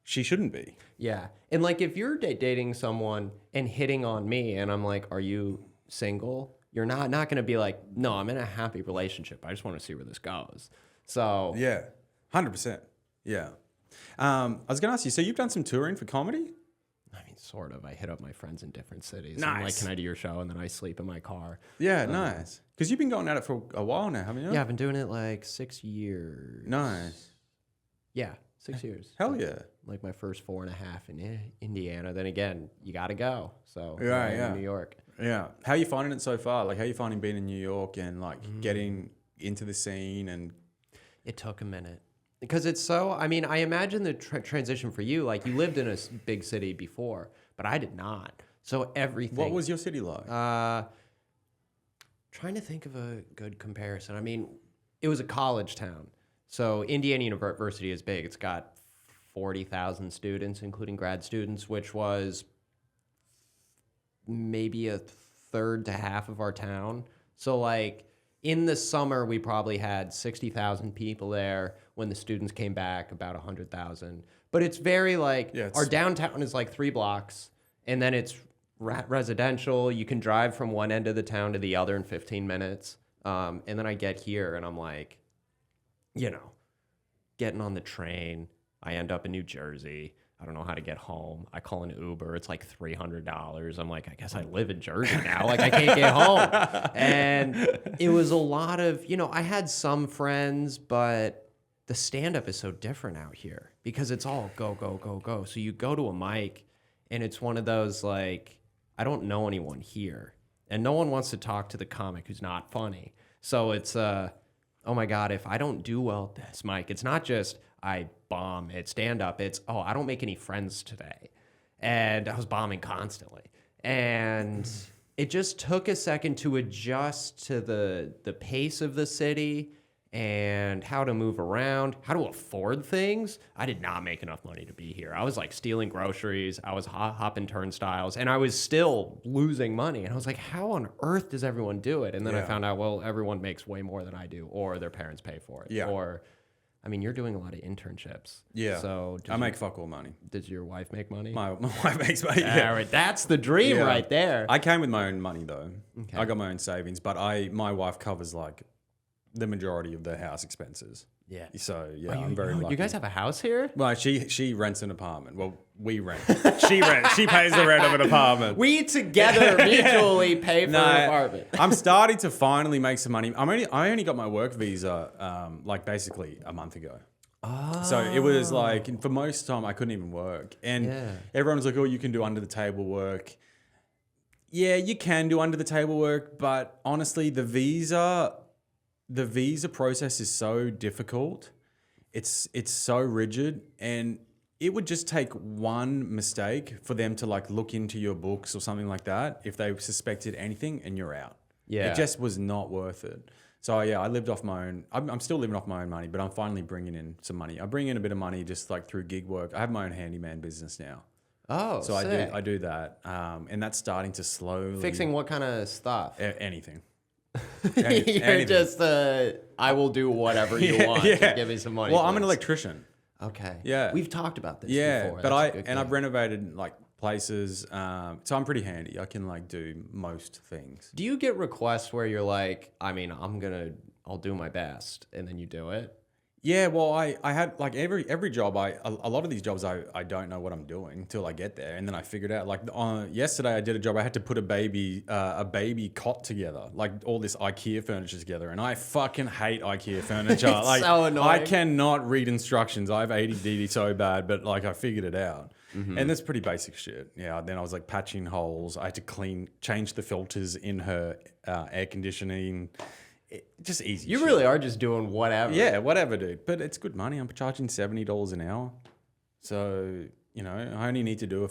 [SPEAKER 1] she shouldn't be.
[SPEAKER 2] Yeah. And like, if you're dating someone and hitting on me and I'm like, are you single? You're not going to be like, no, I'm in a happy relationship. I just want to see where this goes. So
[SPEAKER 1] Yeah, 100%. Yeah. I was going to ask you, so you've done some touring for comedy?
[SPEAKER 2] Sort of. I hit up my friends in different cities.
[SPEAKER 1] Nice.
[SPEAKER 2] I'm like, can I do your show? And then I sleep in my car.
[SPEAKER 1] Yeah, nice. Because you've been going at it for a while now, haven't you?
[SPEAKER 2] Yeah, I've been doing it like 6 years.
[SPEAKER 1] Nice.
[SPEAKER 2] Yeah, 6 years.
[SPEAKER 1] Hell yeah.
[SPEAKER 2] Like my first 4.5 in Indiana. Then again, you got to go. So
[SPEAKER 1] Yeah.
[SPEAKER 2] New York.
[SPEAKER 1] Yeah. How are you finding it so far? Like, how are you finding being in New York and like getting into the scene? And
[SPEAKER 2] It took a minute. Because it's so, I imagine the transition for you, like you lived in a big city before, but I did not. So everything.
[SPEAKER 1] What was your city like?
[SPEAKER 2] Trying to think of a good comparison. I mean, it was a college town. So Indiana University is big. It's got 40,000 students, including grad students, which was maybe a third to half of our town. So like in the summer, we probably had 60,000 people there. When the students came back, about 100,000. But it's very like, our downtown is like 3 blocks, and then it's residential. You can drive from one end of the town to the other in 15 minutes. And then I get here and I'm like, you know, getting on the train. I end up in New Jersey. I don't know how to get home. I call an Uber. It's like $300. I'm like, I guess I live in Jersey now. Like, I can't get home. And it was a lot of, you know, I had some friends, but the stand-up is so different out here because it's all go, go, go, go. So you go to a mic, and it's one of those, like, I don't know anyone here. And no one wants to talk to the comic who's not funny. So it's, oh, my God, if I don't do well at this mic, it's not just I bomb at stand-up. It's, oh, I don't make any friends today. And I was bombing constantly. And it just took a second to adjust to the pace of the city and how to move around, how to afford things. I did not make enough money to be here. I was like stealing groceries. I was hopping turnstiles, and I was still losing money. And I was like, how on earth does everyone do it? And then I found out, well, everyone makes way more than I do, or their parents pay for it.
[SPEAKER 1] Yeah.
[SPEAKER 2] Or, I mean, you're doing a lot of internships.
[SPEAKER 1] Yeah.
[SPEAKER 2] So
[SPEAKER 1] I make fuck all money.
[SPEAKER 2] Does your wife make money?
[SPEAKER 1] My wife makes money. Yeah.
[SPEAKER 2] All right, that's the dream right there.
[SPEAKER 1] I came with my own money though.
[SPEAKER 2] Okay.
[SPEAKER 1] I got my own savings, but my wife covers like the majority of the house expenses.
[SPEAKER 2] Yeah.
[SPEAKER 1] So yeah,
[SPEAKER 2] Oh,
[SPEAKER 1] I'm very lucky.
[SPEAKER 2] You guys have a house here?
[SPEAKER 1] Well, she rents an apartment. Well, we rent. She rents. She pays the rent of an apartment.
[SPEAKER 2] We together mutually pay for an apartment.
[SPEAKER 1] I'm starting to finally make some money. I only got my work visa like basically a month ago. Oh. So it was like for most of the time I couldn't even work, and everyone was like, "Oh, you can do under the table work." Yeah, you can do under the table work, but honestly, the visa process is so difficult. It's so rigid, and it would just take one mistake for them to like look into your books or something like that if they suspected anything, and you're out. Yeah. It just was not worth it. So yeah, I lived off my own. I'm still living off my own money, but I'm finally bringing in some money. I bring in a bit of money just like through gig work. I have my own handyman business now.
[SPEAKER 2] Oh,
[SPEAKER 1] so
[SPEAKER 2] sick.
[SPEAKER 1] I do that, and that's starting to slowly
[SPEAKER 2] fixing what kind of stuff?
[SPEAKER 1] Anything.
[SPEAKER 2] You're
[SPEAKER 1] anything.
[SPEAKER 2] Just I will do whatever you want. To give me some money.
[SPEAKER 1] Well, I'm an electrician.
[SPEAKER 2] Okay.
[SPEAKER 1] Yeah.
[SPEAKER 2] We've talked about this before.
[SPEAKER 1] But I've renovated like places, so I'm pretty handy. I can like do most things.
[SPEAKER 2] Do you get requests where you're like, I mean, I'll do my best, and then you do it?
[SPEAKER 1] Yeah, well, I had like every job. A lot of these jobs I don't know what I'm doing until I get there, and then I figured out. Like yesterday, I did a job. I had to put a baby cot together, like all this IKEA furniture together, and I fucking hate IKEA furniture.
[SPEAKER 2] It's
[SPEAKER 1] like
[SPEAKER 2] so annoying.
[SPEAKER 1] I cannot read instructions. I have ADD so bad, but like I figured it out, and that's pretty basic shit. Yeah. Then I was like patching holes. I had to change the filters in her air conditioning. Just easy.
[SPEAKER 2] You
[SPEAKER 1] shit.
[SPEAKER 2] really are just doing whatever.
[SPEAKER 1] Yeah, whatever, dude. But it's good money. I'm charging $70 an hour. So, you know, I only need to do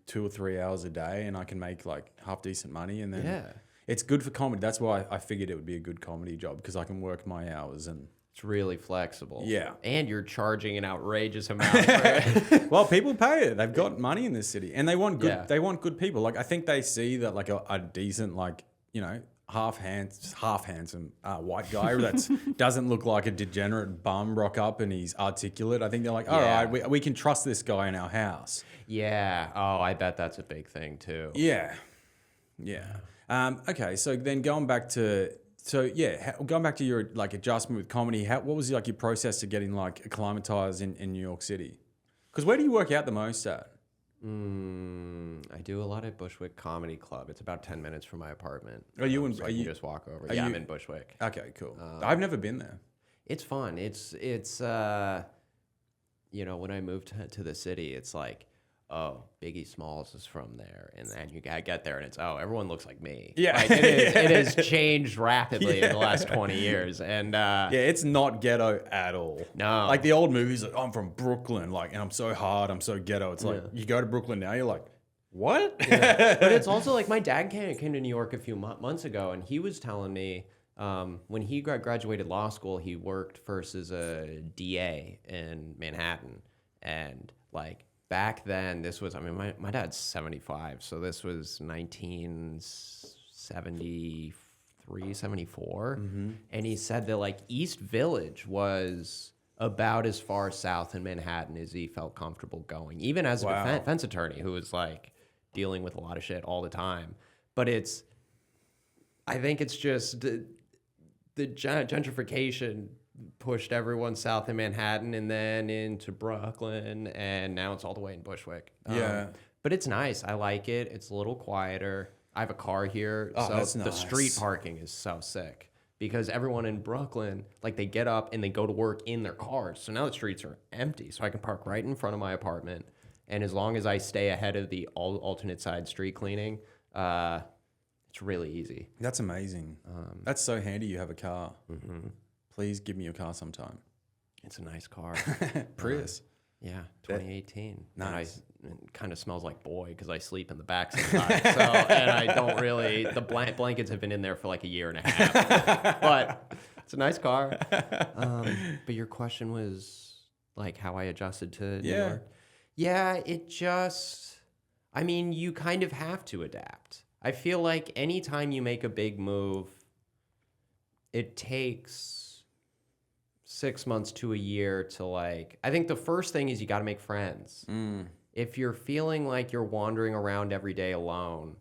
[SPEAKER 1] 2 or 3 hours a day, and I can make like half decent money. And then it's good for comedy. That's why I figured it would be a good comedy job, because I can work my hours and
[SPEAKER 2] it's really flexible.
[SPEAKER 1] Yeah.
[SPEAKER 2] And you're charging an outrageous amount for it.
[SPEAKER 1] Well, people pay it. They've got money in this city, and they want good people. Like I think they see that like a decent, like, you know, half handsome white guy that doesn't look like a degenerate bum rock up and he's articulate. I think they're like, all right, we can trust this guy in our house.
[SPEAKER 2] Yeah. Oh, I bet that's a big thing too.
[SPEAKER 1] Yeah. Okay, so then going back to your like adjustment with comedy, what was like your process to getting like acclimatized in New York City? Because where do you work out the most at?
[SPEAKER 2] I do a lot at Bushwick Comedy Club. It's about 10 minutes from my apartment.
[SPEAKER 1] Are you in?
[SPEAKER 2] So I can just walk over. I'm in Bushwick.
[SPEAKER 1] Okay, cool. I've never been there.
[SPEAKER 2] It's fun. It's you know, when I moved to the city, it's like, oh, Biggie Smalls is from there, and then you get there, and it's, oh, everyone looks like me.
[SPEAKER 1] Yeah,
[SPEAKER 2] like, it has changed rapidly in the last 20 years, and
[SPEAKER 1] it's not ghetto at all.
[SPEAKER 2] No,
[SPEAKER 1] like the old movies, like, oh, I'm from Brooklyn, like, and I'm so hard, I'm so ghetto. It's like you go to Brooklyn now, you're like, what?
[SPEAKER 2] Yeah. But it's also like my dad came to New York a few months ago, and he was telling me when he graduated law school, he worked first as a DA in Manhattan. And like back then, this was, I mean, my dad's 75, so this was 1973, 74. And he said that like East Village was about as far south in Manhattan as he felt comfortable going, even as a defense attorney who was like dealing with a lot of shit all the time. But I think it's just the gentrification pushed everyone south in Manhattan and then into Brooklyn, and now it's all the way in Bushwick. But it's nice. I like it. It's a little quieter. I have a car here, so
[SPEAKER 1] that's
[SPEAKER 2] the
[SPEAKER 1] nice.
[SPEAKER 2] street parking is so sick. Because everyone in Brooklyn, like they get up and they go to work in their cars. So now the streets are empty. So I can park right in front of my apartment. And as long as I stay ahead of the alternate side street cleaning, it's really easy.
[SPEAKER 1] That's amazing. That's so handy you have a car. Please give me your car sometime.
[SPEAKER 2] It's a nice car.
[SPEAKER 1] Prius.
[SPEAKER 2] Yeah, 2018.
[SPEAKER 1] Nice.
[SPEAKER 2] And it kind of smells like boy because I sleep in the back sometimes. So, and I don't really, the blankets have been in there for like a year and a half. But it's a nice car. But your question was like how I adjusted to New York. Yeah, I mean, you kind of have to adapt. I feel like anytime you make a big move, it takes 6 months to a year to like, I think the first thing is you got to make friends. If you're feeling like you're wandering around every day alone,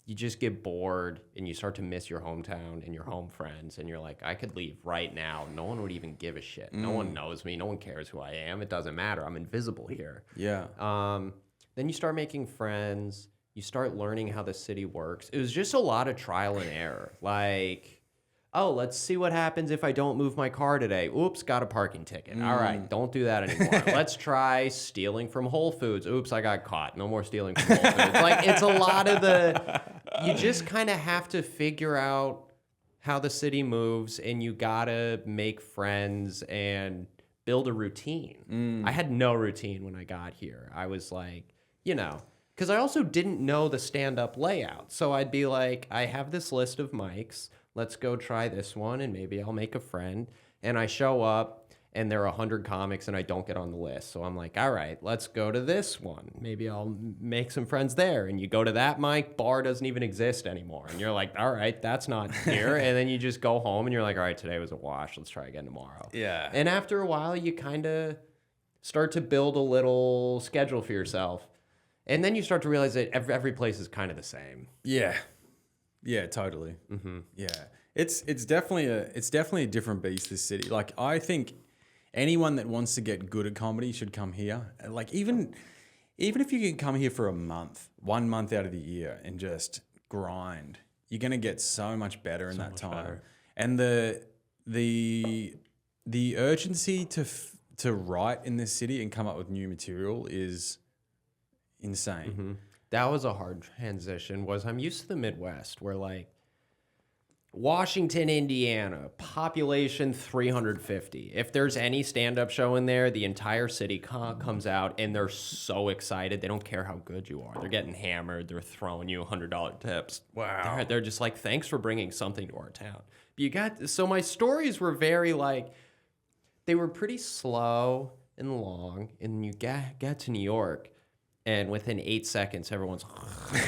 [SPEAKER 2] you just get bored and you start to miss your hometown and your home friends. And you're like, I could leave right now. No one would even give a shit. No one knows me. No one cares who I am. It doesn't matter. I'm invisible here.
[SPEAKER 1] Yeah.
[SPEAKER 2] Then you start making friends. You start learning how the city works. It was just a lot of trial and error. Like, oh, let's see what happens if I don't move my car today. Oops, got a parking ticket. All right, don't do that anymore. Let's try stealing from Whole Foods. Oops, I got caught. No more stealing from Whole Foods. Like, it's a lot of you just kind of have to figure out how the city moves, and you gotta make friends and build a routine. I had no routine when I got here. I was like, because I also didn't know the stand-up layout. So I'd be like, I have this list of mics. Let's go try this one, and maybe I'll make a friend. And I show up, and there are 100 comics, and I don't get on the list. So I'm like, all right, let's go to this one. Maybe I'll make some friends there. And you go to that mic, bar doesn't even exist anymore. And you're like, all right, that's not here. And then you just go home, and you're like, all right, today was a wash. Let's try again tomorrow.
[SPEAKER 1] Yeah.
[SPEAKER 2] And after a while, you kind of start to build a little schedule for yourself. And then you start to realize that every place is kind of the same.
[SPEAKER 1] Yeah. Yeah, totally. Yeah. It's definitely a different beast, this city. Like, I think anyone that wants to get good at comedy should come here. Like, even if you can come here for a month, 1 month out of the year, and just grind, you're gonna get so much better in that time. Better. And the urgency to write in this city and come up with new material is insane.
[SPEAKER 2] That was a hard transition. I'm used to the Midwest, where like Washington, Indiana, population 350. If there's any stand-up show in there, the entire city comes out, and they're so excited. They don't care how good you are. They're getting hammered. They're throwing you $100 tips.
[SPEAKER 1] Wow.
[SPEAKER 2] They're just like, thanks for bringing something to our town. But so my stories were very like, they were pretty slow and long, and you get to New York, and within 8 seconds, everyone's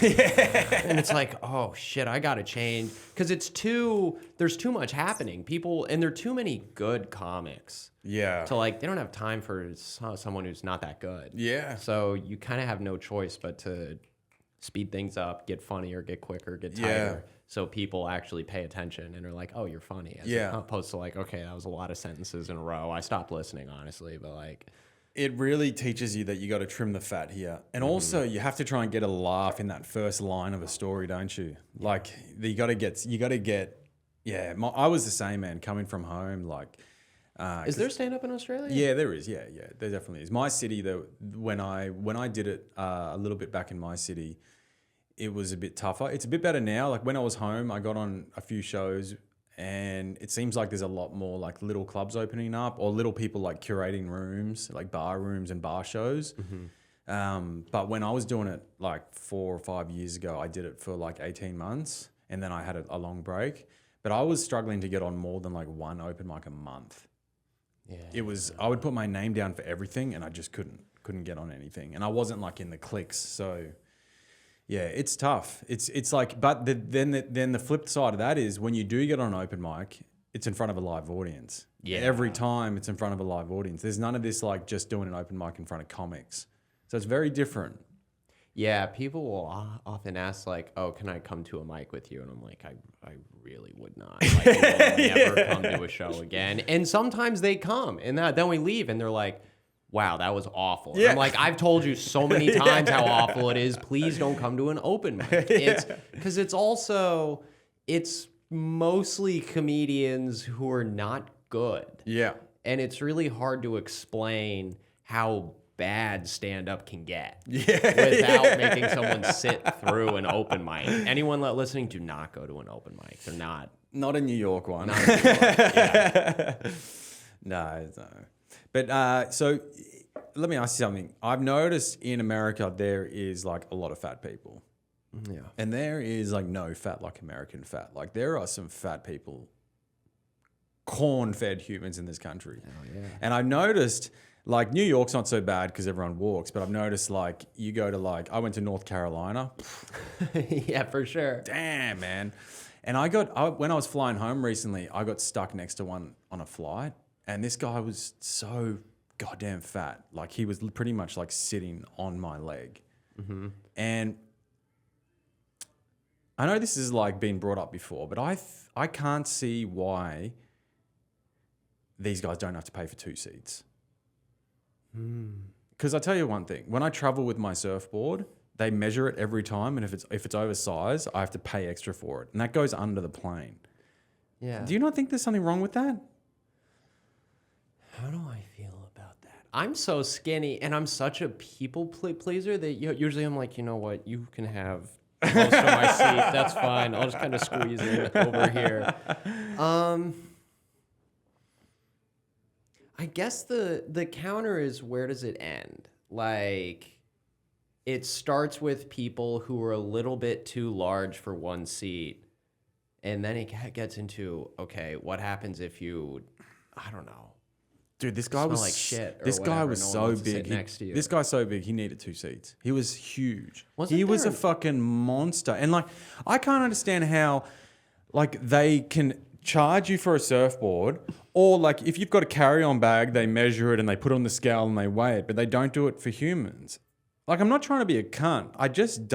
[SPEAKER 2] and it's like, oh shit, I gotta change, because there's too much happening. People, and there are too many good comics.
[SPEAKER 1] Yeah.
[SPEAKER 2] So like, they don't have time for someone who's not that good.
[SPEAKER 1] Yeah.
[SPEAKER 2] So you kind of have no choice but to speed things up, get funnier, get quicker, get tighter. So people actually pay attention and are like, oh, you're funny. As opposed to like, okay, that was a lot of sentences in a row. I stopped listening, honestly, but like,
[SPEAKER 1] it really teaches you that you got to trim the fat here. And also you have to try and get a laugh in that first line of a story, don't you? Like, you got to get, I was the same, man, coming from home. Like,
[SPEAKER 2] is there stand-up in Australia?
[SPEAKER 1] Yeah, there is. Yeah, there definitely is. My city, though, when I did it a little bit back in my city, it was a bit tougher. It's a bit better now. Like, when I was home, I got on a few shows, and it seems like there's a lot more like little clubs opening up, or little people like curating rooms, like bar rooms and bar shows. But when I was doing it like 4 or 5 years ago, I did it for like 18 months and then I had a long break. But I was struggling to get on more than like one open mic a month.
[SPEAKER 2] Yeah.
[SPEAKER 1] It was, I would put my name down for everything and I just couldn't get on anything. And I wasn't like in the cliques. So yeah, it's tough. It's like, but then the flip side of that is when you do get on an open mic, it's in front of a live audience.
[SPEAKER 2] Yeah.
[SPEAKER 1] Every time it's in front of a live audience. There's none of this like just doing an open mic in front of comics. So it's very different.
[SPEAKER 2] Yeah, people will often ask like, "Oh, can I come to a mic with you?" And I'm like, I really would not. Like, we will never come to a show again. And sometimes they come, and then we leave, and they're like, "Wow, that was awful." And I'm like, "I've told you so many times how awful it is. Please don't come to an open mic." It's because it's mostly comedians who are not good.
[SPEAKER 1] Yeah.
[SPEAKER 2] And it's really hard to explain how bad stand-up can get without making someone sit through an open mic. Anyone listening, do not go to an open mic. They're not.
[SPEAKER 1] Not a New York one.
[SPEAKER 2] Not in New York. Yeah.
[SPEAKER 1] No. But so let me ask you something. I've noticed in America there is like a lot of fat people.
[SPEAKER 2] Yeah.
[SPEAKER 1] And there is like no fat like American fat. Like there are some fat people, corn-fed humans in this country.
[SPEAKER 2] Oh, yeah.
[SPEAKER 1] And I've noticed like New York's not so bad because everyone walks, but I've noticed like you go to like, I went to North Carolina.
[SPEAKER 2] Yeah, for sure.
[SPEAKER 1] Damn, man. And when I was flying home recently, I got stuck next to one on a flight. And this guy was so goddamn fat. Like he was pretty much like sitting on my leg.
[SPEAKER 2] Mm-hmm.
[SPEAKER 1] And I know this is like been brought up before, but I can't see why these guys don't have to pay for 2 seats. Because I tell you one thing, when I travel with my surfboard, they measure it every time, and if it's oversized, I have to pay extra for it, and that goes under the plane.
[SPEAKER 2] Yeah.
[SPEAKER 1] Do you not think there's something wrong with that?
[SPEAKER 2] How do I feel about that? I'm so skinny, and I'm such a people pleaser that usually I'm like, you know what, you can have most of my seat. That's fine. I'll just kind of squeeze in over here. I guess the counter is, where does it end? Like, it starts with people who are a little bit too large for one seat. And then it gets into, okay, what happens if you, I don't know.
[SPEAKER 1] Dude, this guy
[SPEAKER 2] smell
[SPEAKER 1] was
[SPEAKER 2] like shit. Or
[SPEAKER 1] this guy
[SPEAKER 2] whatever.
[SPEAKER 1] was
[SPEAKER 2] No one
[SPEAKER 1] so
[SPEAKER 2] wants to sit
[SPEAKER 1] big.
[SPEAKER 2] next to you.
[SPEAKER 1] This guy's so big. He needed 2 seats. He was huge.
[SPEAKER 2] Wasn't
[SPEAKER 1] He was
[SPEAKER 2] there
[SPEAKER 1] a fucking monster. And like, I can't understand how, like, they can charge you for a surfboard, or like if you've got a carry-on bag, they measure it and they put it on the scale and they weigh it, but they don't do it for humans. Like, I'm not trying to be a cunt. I just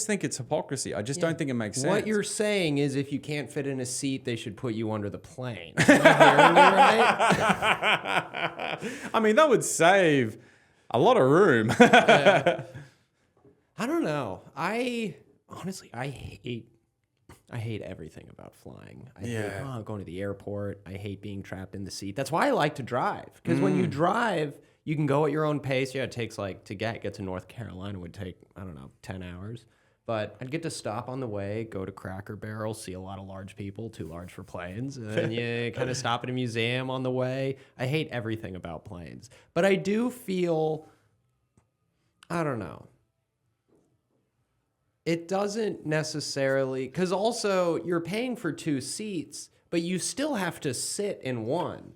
[SPEAKER 1] think it's hypocrisy. I just don't think it makes sense.
[SPEAKER 2] What you're saying is, if you can't fit in a seat, they should put you under the plane. Am I hearing you right?
[SPEAKER 1] I mean, that would save a lot of room.
[SPEAKER 2] I don't know. Honestly, I hate everything about flying. I hate going to the airport. I hate being trapped in the seat. That's why I like to drive. Because when you drive, you can go at your own pace. Yeah, it takes like, to get to North Carolina would take, I don't know, 10 hours. But I'd get to stop on the way, go to Cracker Barrel, see a lot of large people, too large for planes. And then you kind of stop at a museum on the way. I hate everything about planes. But I do feel, I don't know. It doesn't necessarily, because also you're paying for 2 seats, but you still have to sit in one.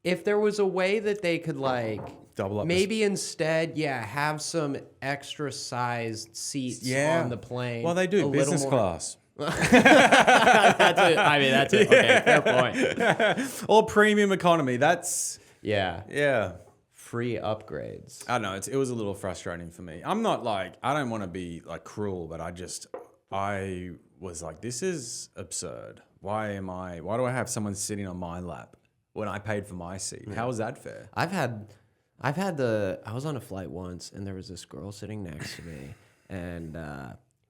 [SPEAKER 2] If there was a way that they could like
[SPEAKER 1] double up,
[SPEAKER 2] maybe instead, have some extra sized seats on the plane.
[SPEAKER 1] Well, they do business class.
[SPEAKER 2] That's it. I mean, that's it. Okay, fair point.
[SPEAKER 1] Or premium economy. That's
[SPEAKER 2] yeah. Free upgrades.
[SPEAKER 1] I don't know. It was a little frustrating for me. I'm not like, I don't want to be like cruel, but I was like, this is absurd. Why do I have someone sitting on my lap when I paid for my seat? How is that fair?
[SPEAKER 2] I was on a flight once, and there was this girl sitting next to me, and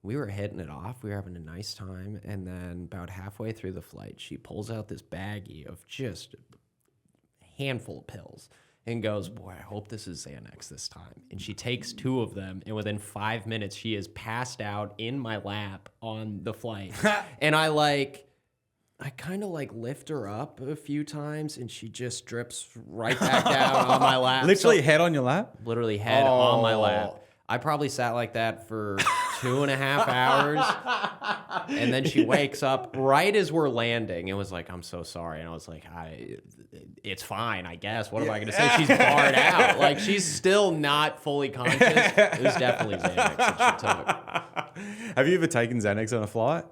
[SPEAKER 2] we were hitting it off. We were having a nice time, and then about halfway through the flight, she pulls out this baggie of just a handful of pills and goes, boy, I hope this is Xanax this time. And she takes 2 of them, and within 5 minutes, she is passed out in my lap on the flight. And I I kind of like lift her up a few times and she just drips right back down on my lap.
[SPEAKER 1] Literally head on your lap?
[SPEAKER 2] Literally head on my lap. I probably sat like that for 2.5 hours. And then she wakes up right as we're landing and was like, I'm so sorry. And I was like, it's fine, I guess. What am I going to say? She's barred out. Like, she's still not fully conscious. It was definitely Xanax that she took.
[SPEAKER 1] Have you ever taken Xanax on a flight?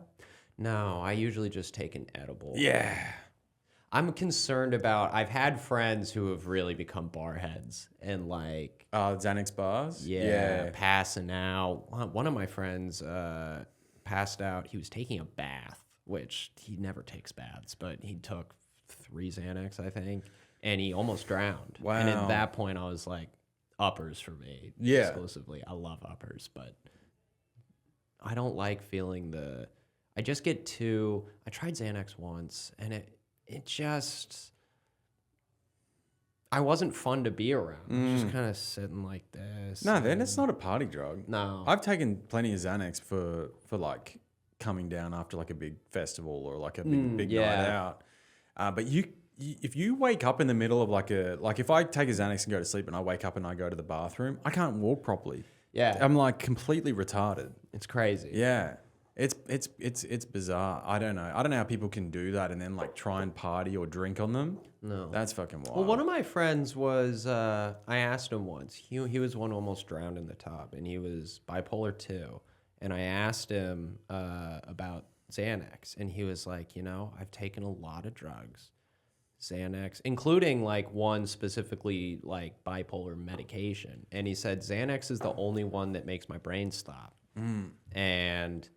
[SPEAKER 2] No, I usually just take an edible.
[SPEAKER 1] Yeah.
[SPEAKER 2] I'm concerned about, I've had friends who have really become barheads and like,
[SPEAKER 1] Xanax bars?
[SPEAKER 2] yeah, passing out. One of my friends passed out. He was taking a bath, which he never takes baths, but he took 3 Xanax, I think, and he almost drowned.
[SPEAKER 1] Wow.
[SPEAKER 2] And at that point, I was like, uppers for me exclusively. I love uppers, but I don't like feeling I just get I tried Xanax once, and it just, I wasn't fun to be around. Just kind of sitting like this.
[SPEAKER 1] No, then it's not a party drug.
[SPEAKER 2] No.
[SPEAKER 1] I've taken plenty of Xanax for like coming down after like a big festival or like a big night out. But if you wake up in the middle of like if I take a Xanax and go to sleep and I wake up and I go to the bathroom, I can't walk properly.
[SPEAKER 2] Yeah.
[SPEAKER 1] I'm like completely retarded.
[SPEAKER 2] It's crazy.
[SPEAKER 1] Yeah. It's bizarre. I don't know how people can do that and then like try and party or drink on them.
[SPEAKER 2] No.
[SPEAKER 1] That's fucking wild.
[SPEAKER 2] Well, one of my friends was, I asked him once, he was one who almost drowned in the tub, and he was bipolar 2. And I asked him about Xanax, and he was like, I've taken a lot of drugs. Xanax, including like one specifically like bipolar medication. And he said, Xanax is the only one that makes my brain stop. And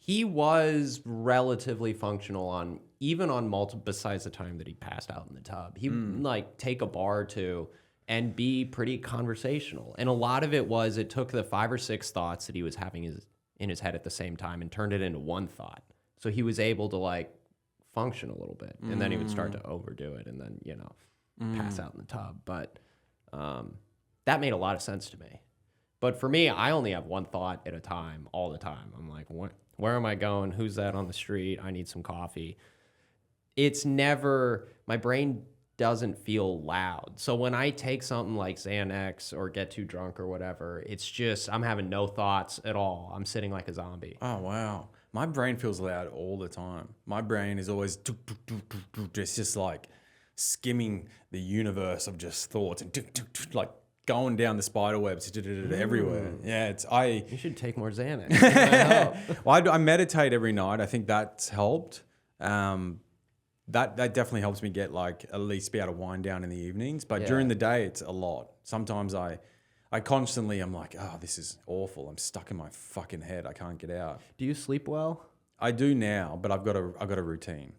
[SPEAKER 2] he was relatively functional even on multiple, besides the time that he passed out in the tub. He would like take a bar or two and be pretty conversational. And a lot of it took the 5 or 6 thoughts that he was having in his head at the same time and turned it into one thought. So he was able to like function a little bit. And then he would start to overdo it and then, pass out in the tub. But that made a lot of sense to me. But for me, I only have one thought at a time, all the time. I'm like, where am I going? Who's that on the street? I need some coffee. It's never, my brain doesn't feel loud. So when I take something like Xanax or get too drunk or whatever, it's just, I'm having no thoughts at all. I'm sitting like a zombie.
[SPEAKER 1] Oh, wow. My brain feels loud all the time. My brain is always just like skimming the universe of just thoughts and like going down the spider webs everywhere. Yeah,
[SPEAKER 2] You should take more Xanax.
[SPEAKER 1] Well, I meditate every night. I think that's helped. That definitely helps me get like at least be able to wind down in the evenings. But during the day, it's a lot. Sometimes I constantly I'm like, oh, this is awful. I'm stuck in my fucking head. I can't get out.
[SPEAKER 2] Do you sleep well? I
[SPEAKER 1] do now, but I've got a routine.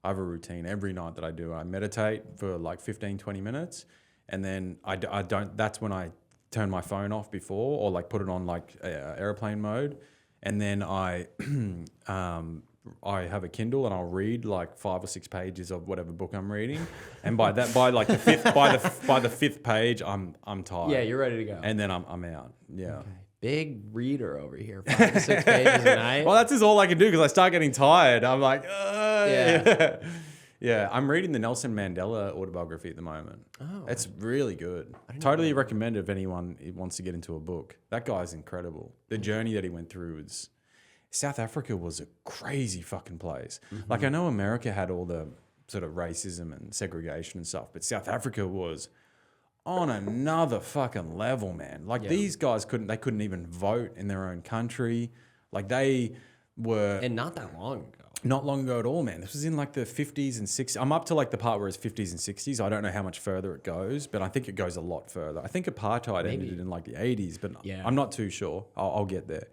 [SPEAKER 1] I have a routine every night that I do. I meditate for like 15, 20 minutes. And then I don't, that's when I turn my phone off before or like put it on like airplane mode. And then I have a Kindle and I'll read like 5 or 6 pages of whatever book I'm reading. And by the 5th page, I'm tired.
[SPEAKER 2] Yeah, you're ready to go.
[SPEAKER 1] And then I'm out. Yeah. Okay.
[SPEAKER 2] Big reader over here, 5 to 6 pages a night.
[SPEAKER 1] Well, that's just all I can do because I start getting tired. I'm like, yeah, I'm reading the Nelson Mandela autobiography at the moment. Oh, it's really good. Totally recommend it if anyone wants to get into a book. That guy's incredible. The journey that he went through is... South Africa was a crazy fucking place. Like, I know America had all the sort of racism and segregation and stuff, but South Africa was on another fucking level, man. Like, these guys couldn't even vote in their own country. Like, they were...
[SPEAKER 2] And not that long ago.
[SPEAKER 1] Not long ago at all, man. This was in like the 50s and 60s. I'm up to like the part where it's 50s and 60s. I don't know how much further it goes, but I think it goes a lot further. I think apartheid ended in like the 80s, but I'm not too sure. I'll get there.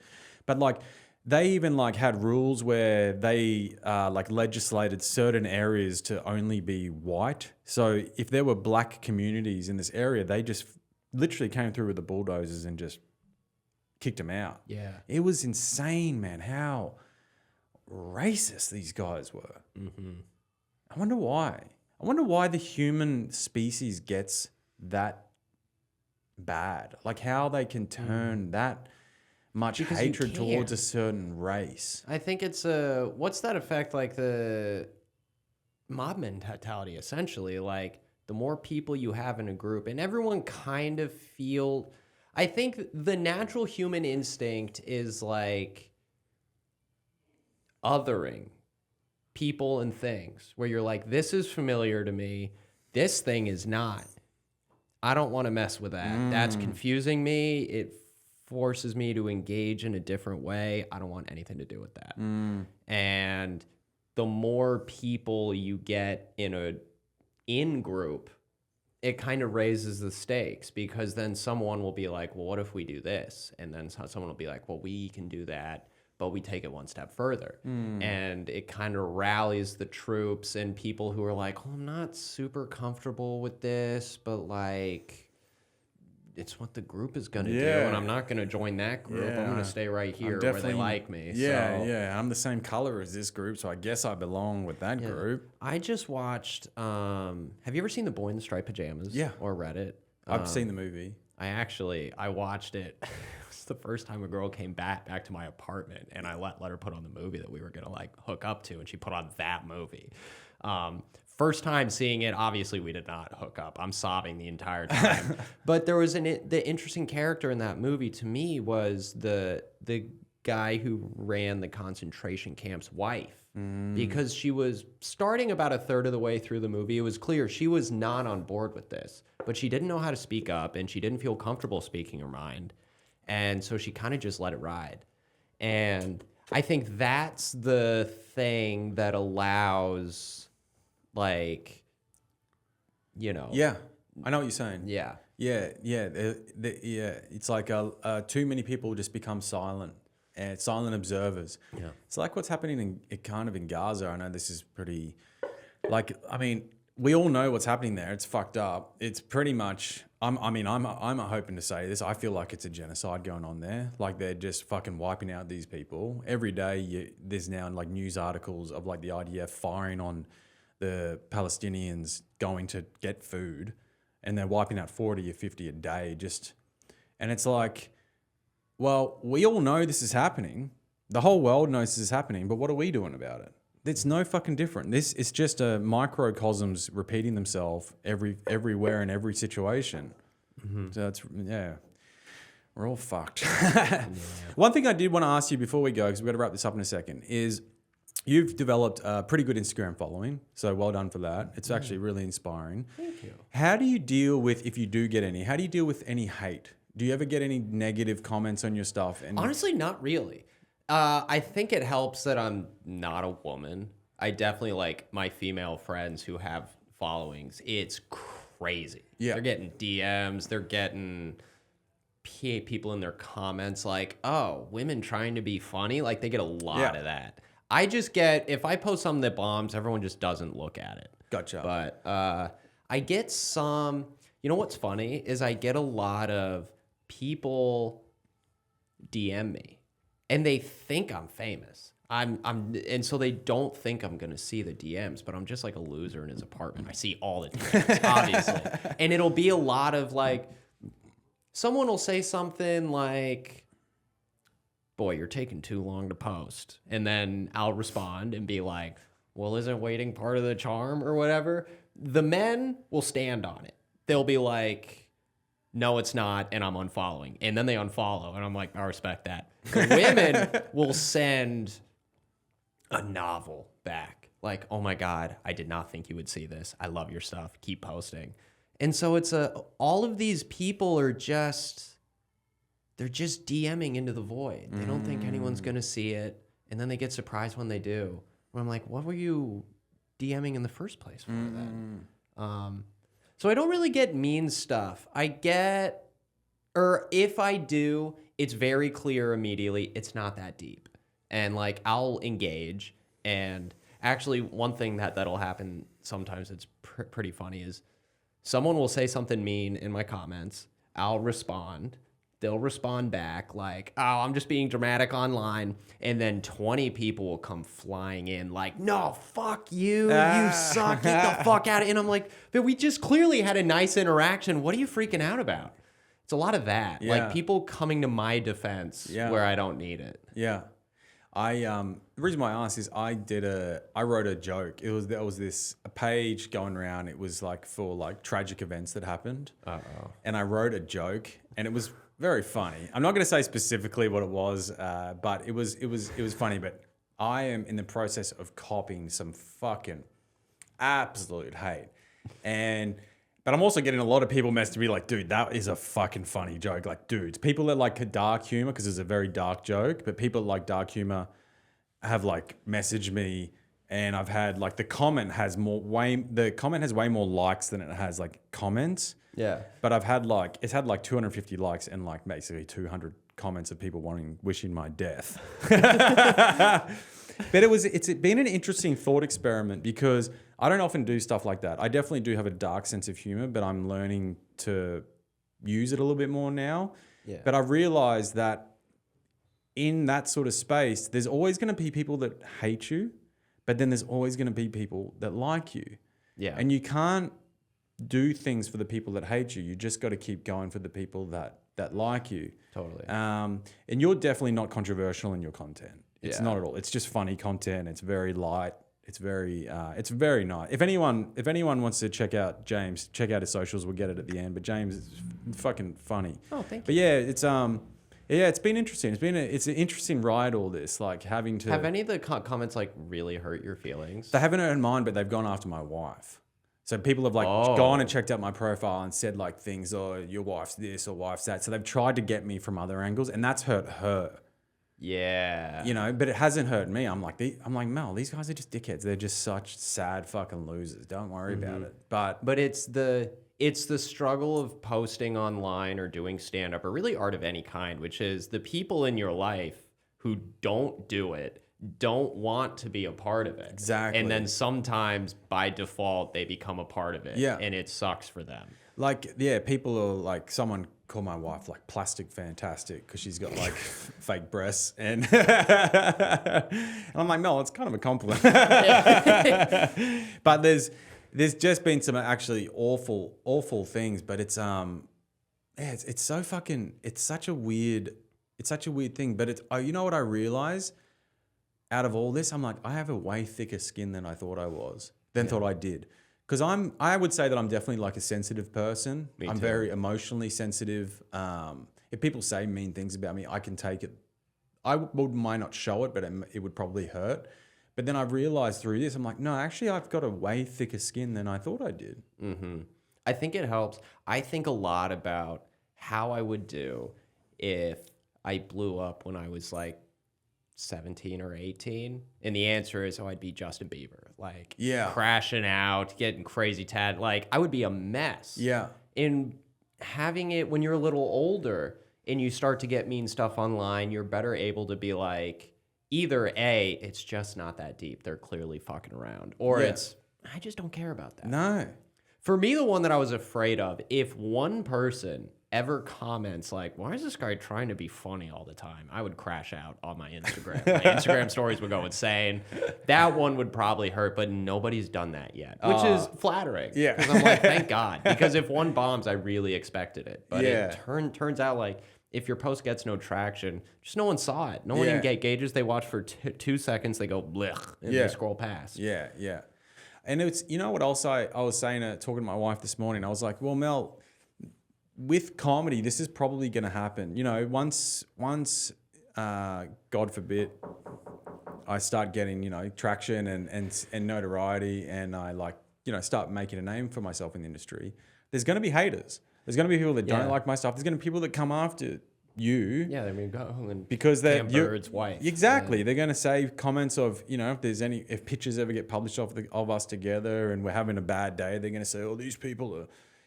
[SPEAKER 1] But like they even like had rules where they like legislated certain areas to only be white. So if there were black communities in this area, they just literally came through with the bulldozers and just kicked them out.
[SPEAKER 2] Yeah.
[SPEAKER 1] It was insane, man. How racist these guys were. I wonder why. I wonder why the human species gets that bad. Like how they can turn that much
[SPEAKER 2] Because you
[SPEAKER 1] hatred
[SPEAKER 2] can't.
[SPEAKER 1] towards a certain race.
[SPEAKER 2] I think it's what's that effect, like the mob mentality, essentially. Like, the more people you have in a group and everyone kind of feel, I think the natural human instinct is like othering people and things, where you're like, this is familiar to me, this thing is not. I don't want to mess with that. That's confusing me. It forces me to engage in a different way. I don't want anything to do with that. And the more people you get in a in-group, it kind of raises the stakes, because then someone will be like, well, what if we do this? And then someone will be like, well, we can do that, but we take it one step further. And it kind of rallies the troops and people who are like, well, I'm not super comfortable with this, but like, it's what the group is going to do, and I'm not going to join that group. I'm going to stay right here where they like me.
[SPEAKER 1] I'm the same color as this group, so I guess I belong with that group.
[SPEAKER 2] I just watched, have you ever seen The Boy in the Striped Pajamas?
[SPEAKER 1] Yeah.
[SPEAKER 2] Or read it?
[SPEAKER 1] I've seen the movie.
[SPEAKER 2] I watched it. It was the first time a girl came back to my apartment, and I let her put on the movie that we were going to like hook up to, and she put on that movie. First time seeing it, obviously we did not hook up. I'm sobbing the entire time. But there was the interesting character in that movie to me was the guy who ran the concentration camp's wife. Because she was starting about a third of the way through the movie. It was clear she was not on board with this, but she didn't know how to speak up, and she didn't feel comfortable speaking her mind. And so she kind of just let it ride. And I think that's the thing that allows, like, you know.
[SPEAKER 1] Yeah, I know what you're saying.
[SPEAKER 2] Yeah.
[SPEAKER 1] Yeah. It's like too many people just become silent and silent observers. Yeah, it's like what's happening in Gaza. I know this is pretty, like, I mean, we all know what's happening there. It's fucked up. It's pretty much. I'm hoping to say this. I feel like it's a genocide going on there. Like, they're just fucking wiping out these people every day. There's now like news articles of like the IDF firing on the Palestinians going to get food, and they're wiping out 40 or 50 a day. And it's like, well, we all know this is happening. The whole world knows this is happening, but what are we doing about it? It's no fucking different. This is just a microcosms repeating themselves everywhere in every situation. So we're all fucked. One thing I did want to ask you before we go, because we've got to wrap this up in a second, is you've developed a pretty good Instagram following, so well done for that. It's actually really inspiring.
[SPEAKER 2] Thank you.
[SPEAKER 1] How do you deal with, if you do get any, how do you deal with any hate? Do you ever get any negative comments on your stuff? And
[SPEAKER 2] honestly, not really. I think it helps that I'm not a woman. I definitely like my female friends who have followings. It's crazy.
[SPEAKER 1] Yeah.
[SPEAKER 2] They're getting DMs. They're getting people in their comments like, oh, women trying to be funny. Like, they get a lot of that. I just get, if I post something that bombs, everyone just doesn't look at it.
[SPEAKER 1] Gotcha.
[SPEAKER 2] But I get some, you know what's funny is I get a lot of people DM me, and they think I'm famous. And so they don't think I'm gonna see the DMs, but I'm just like a loser in his apartment. I see all the DMs, obviously. And it'll be a lot of like, someone will say something like, boy, you're taking too long to post. And then I'll respond and be like, well, isn't waiting part of the charm or whatever? The men will stand on it. They'll be like, no, it's not, and I'm unfollowing. And then they unfollow, and I'm like, I respect that. The women will send a novel back. Like, oh my God, I did not think you would see this. I love your stuff. Keep posting. And so it's all of these people are just, they're just DMing into the void. They don't think anyone's going to see it. And then they get surprised when they do. When I'm like, what were you DMing in the first place for then? So I don't really get mean stuff. I get, or if I do, it's very clear immediately it's not that deep. And like, I'll engage. And actually, one thing that'll happen sometimes that's pretty funny is someone will say something mean in my comments. I'll respond. They'll respond back like, oh, I'm just being dramatic online. And then 20 people will come flying in like, no, fuck you. You suck. Get the fuck out of it. And I'm like, but we just clearly had a nice interaction. What are you freaking out about? It's a lot of that.
[SPEAKER 1] Yeah.
[SPEAKER 2] Like people coming to my defense where I don't need it.
[SPEAKER 1] Yeah. The reason why I asked is I wrote a joke. There was a page going around. It was like for like tragic events that happened. And I wrote a joke and it was very funny. I'm not going to say specifically what it was, but it was funny. But I am in the process of copying some fucking absolute hate. But I'm also getting a lot of people messaging me like, dude, that is a fucking funny joke. Like, dudes, people that like dark humor, because it's a very dark joke, but people that like dark humor have like messaged me, and I've had like the comment has way more likes than it has like comments.
[SPEAKER 2] Yeah.
[SPEAKER 1] But it's had like 250 likes and like basically 200 comments of people wishing my death. But it's been an interesting thought experiment because I don't often do stuff like that. I definitely do have a dark sense of humor, but I'm learning to use it a little bit more now.
[SPEAKER 2] Yeah.
[SPEAKER 1] But I've realized that in that sort of space, there's always going to be people that hate you, but then there's always going to be people that like you.
[SPEAKER 2] Yeah.
[SPEAKER 1] And you can't do things for the people that hate you. You just got to keep going for the people that like you.
[SPEAKER 2] Totally.
[SPEAKER 1] And you're definitely not controversial in your content. It's
[SPEAKER 2] Yeah.
[SPEAKER 1] not at all. It's just funny content. It's very light. It's very nice. If anyone wants to check out James, check out his socials. We'll get it at the end. But James is fucking funny.
[SPEAKER 2] Oh, thank you.
[SPEAKER 1] But yeah, it's been interesting. It's an interesting ride. All this, like having to
[SPEAKER 2] Have any of the comments like really hurt your feelings?
[SPEAKER 1] They haven't hurt mine, but they've gone after my wife. So people have like gone and checked out my profile and said like things, your wife's this or wife's that. So they've tried to get me from other angles, and that's hurt her.
[SPEAKER 2] Yeah.
[SPEAKER 1] You know, but it hasn't hurt me. I'm like, Mel, these guys are just dickheads. They're just such sad fucking losers. Don't worry about it.
[SPEAKER 2] But it's the struggle of posting online or doing stand-up or really art of any kind, which is the people in your life who don't do it don't want to be a part of it.
[SPEAKER 1] Exactly.
[SPEAKER 2] And then sometimes by default they become a part of it.
[SPEAKER 1] Yeah.
[SPEAKER 2] And it sucks for them.
[SPEAKER 1] like, yeah, people are like, someone called my wife like plastic fantastic because she's got like fake breasts, and I'm like, no, it's kind of a compliment. But there's just been some actually awful things, but it's it's so fucking, it's such a weird thing. But it's, you know what I realize out of all this, I'm like, I have a way thicker skin than I thought I was, thought I did. Because I would say that I'm definitely like a sensitive person.
[SPEAKER 2] Me
[SPEAKER 1] I'm
[SPEAKER 2] too.
[SPEAKER 1] very emotionally sensitive. If people say mean things about me, I can take it. Might not show it, but it would probably hurt. But then I realized through this, I'm like, no, actually, I've got a way thicker skin than I thought I did.
[SPEAKER 2] Mm-hmm. I think it helps. I think a lot about how I would do if I blew up when I was like 17 or 18, and the answer is, I'd be Justin Bieber, like,
[SPEAKER 1] Yeah.
[SPEAKER 2] crashing out, getting crazy tad, like I would be a mess.
[SPEAKER 1] Yeah.
[SPEAKER 2] In having it when you're a little older and you start to get mean stuff online, you're better able to be like, either A, it's just not that deep, they're clearly fucking around, or
[SPEAKER 1] Yeah.
[SPEAKER 2] it's, I just don't care about that.
[SPEAKER 1] No.
[SPEAKER 2] For me, the one that I was afraid of, if one person ever comments like, why is this guy trying to be funny all the time? I would crash out on my Instagram. My Instagram stories would go insane. That one would probably hurt, but nobody's done that yet, which is flattering.
[SPEAKER 1] Yeah.
[SPEAKER 2] 'Cause I'm like, thank God. Because if one bombs, I really expected it. But
[SPEAKER 1] Yeah.
[SPEAKER 2] it turns out like, if your post gets no traction, just no one saw it. No one
[SPEAKER 1] Yeah.
[SPEAKER 2] engages. They watch for 2 seconds, they go blech, and
[SPEAKER 1] Yeah.
[SPEAKER 2] they scroll past.
[SPEAKER 1] Yeah, yeah. And it's, you know what else I was saying, talking to my wife this morning, I was like, well, Mel, with comedy, this is probably going to happen. You know, once God forbid, I start getting, you know, traction and notoriety, and I like, you know, start making a name for myself in the industry, there's going to be haters. There's going to be people that don't like my stuff. There's going to be people that come after you.
[SPEAKER 2] Yeah, I mean, go and
[SPEAKER 1] Because they're
[SPEAKER 2] Bird's wife.
[SPEAKER 1] Exactly. They're going to say comments of, you know, if pictures ever get published of us together and we're having a bad day, they're going to say, oh, these people are,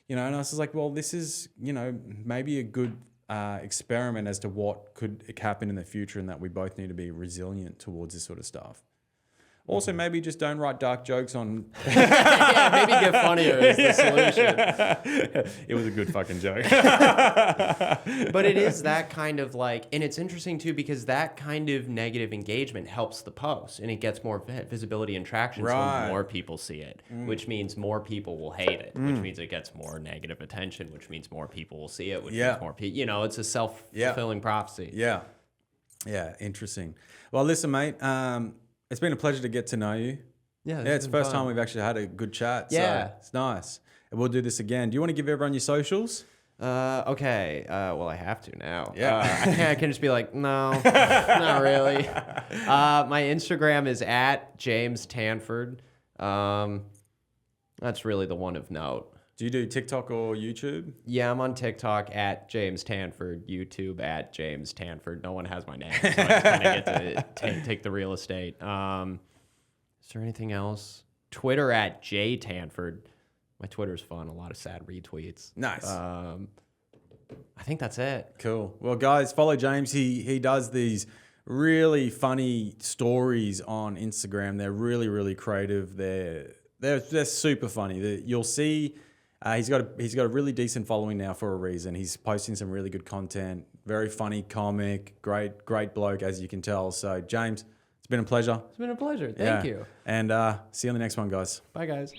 [SPEAKER 1] you know, and I was just like, well, this is, you know, maybe a good experiment as to what could happen in the future, and that we both need to be resilient towards this sort of stuff. Also, maybe just don't write dark jokes on.
[SPEAKER 2] Yeah, maybe get funnier is the solution.
[SPEAKER 1] It was a good fucking joke.
[SPEAKER 2] But it is that kind of like, and it's interesting too because that kind of negative engagement helps the post and it gets more visibility and traction,
[SPEAKER 1] Right.
[SPEAKER 2] so more people see it, which means more people will hate it, which means it gets more negative attention, which means more people will see it, which means more people, you know, it's a self-fulfilling prophecy.
[SPEAKER 1] Yeah. Yeah, interesting. Well, listen, mate, it's been a pleasure to get to know you.
[SPEAKER 2] Yeah,
[SPEAKER 1] It's the first time we've actually had a good chat.
[SPEAKER 2] Yeah.
[SPEAKER 1] So it's nice. And we'll do this again. Do you want to give everyone your socials?
[SPEAKER 2] Okay. Well, I have to now.
[SPEAKER 1] Yeah.
[SPEAKER 2] I can just be like, no, not really. My Instagram is at James Tanford. That's really the one of note.
[SPEAKER 1] Do you do TikTok or YouTube?
[SPEAKER 2] Yeah, I'm on TikTok at James Tanford, YouTube at James Tanford. No one has my name, so I just kind of get to take the real estate. Is there anything else? Twitter at J Tanford. My Twitter's fun. A lot of sad retweets.
[SPEAKER 1] Nice.
[SPEAKER 2] I think that's it.
[SPEAKER 1] Cool. Well, guys, follow James. He does these really funny stories on Instagram. They're really, really creative. They're super funny. You'll see. He's got a really decent following now for a reason. He's posting some really good content. Very funny comic. Great bloke, as you can tell. So, James, it's been a pleasure.
[SPEAKER 2] It's been a pleasure. Thank you.
[SPEAKER 1] And see you on the next one, guys.
[SPEAKER 2] Bye, guys.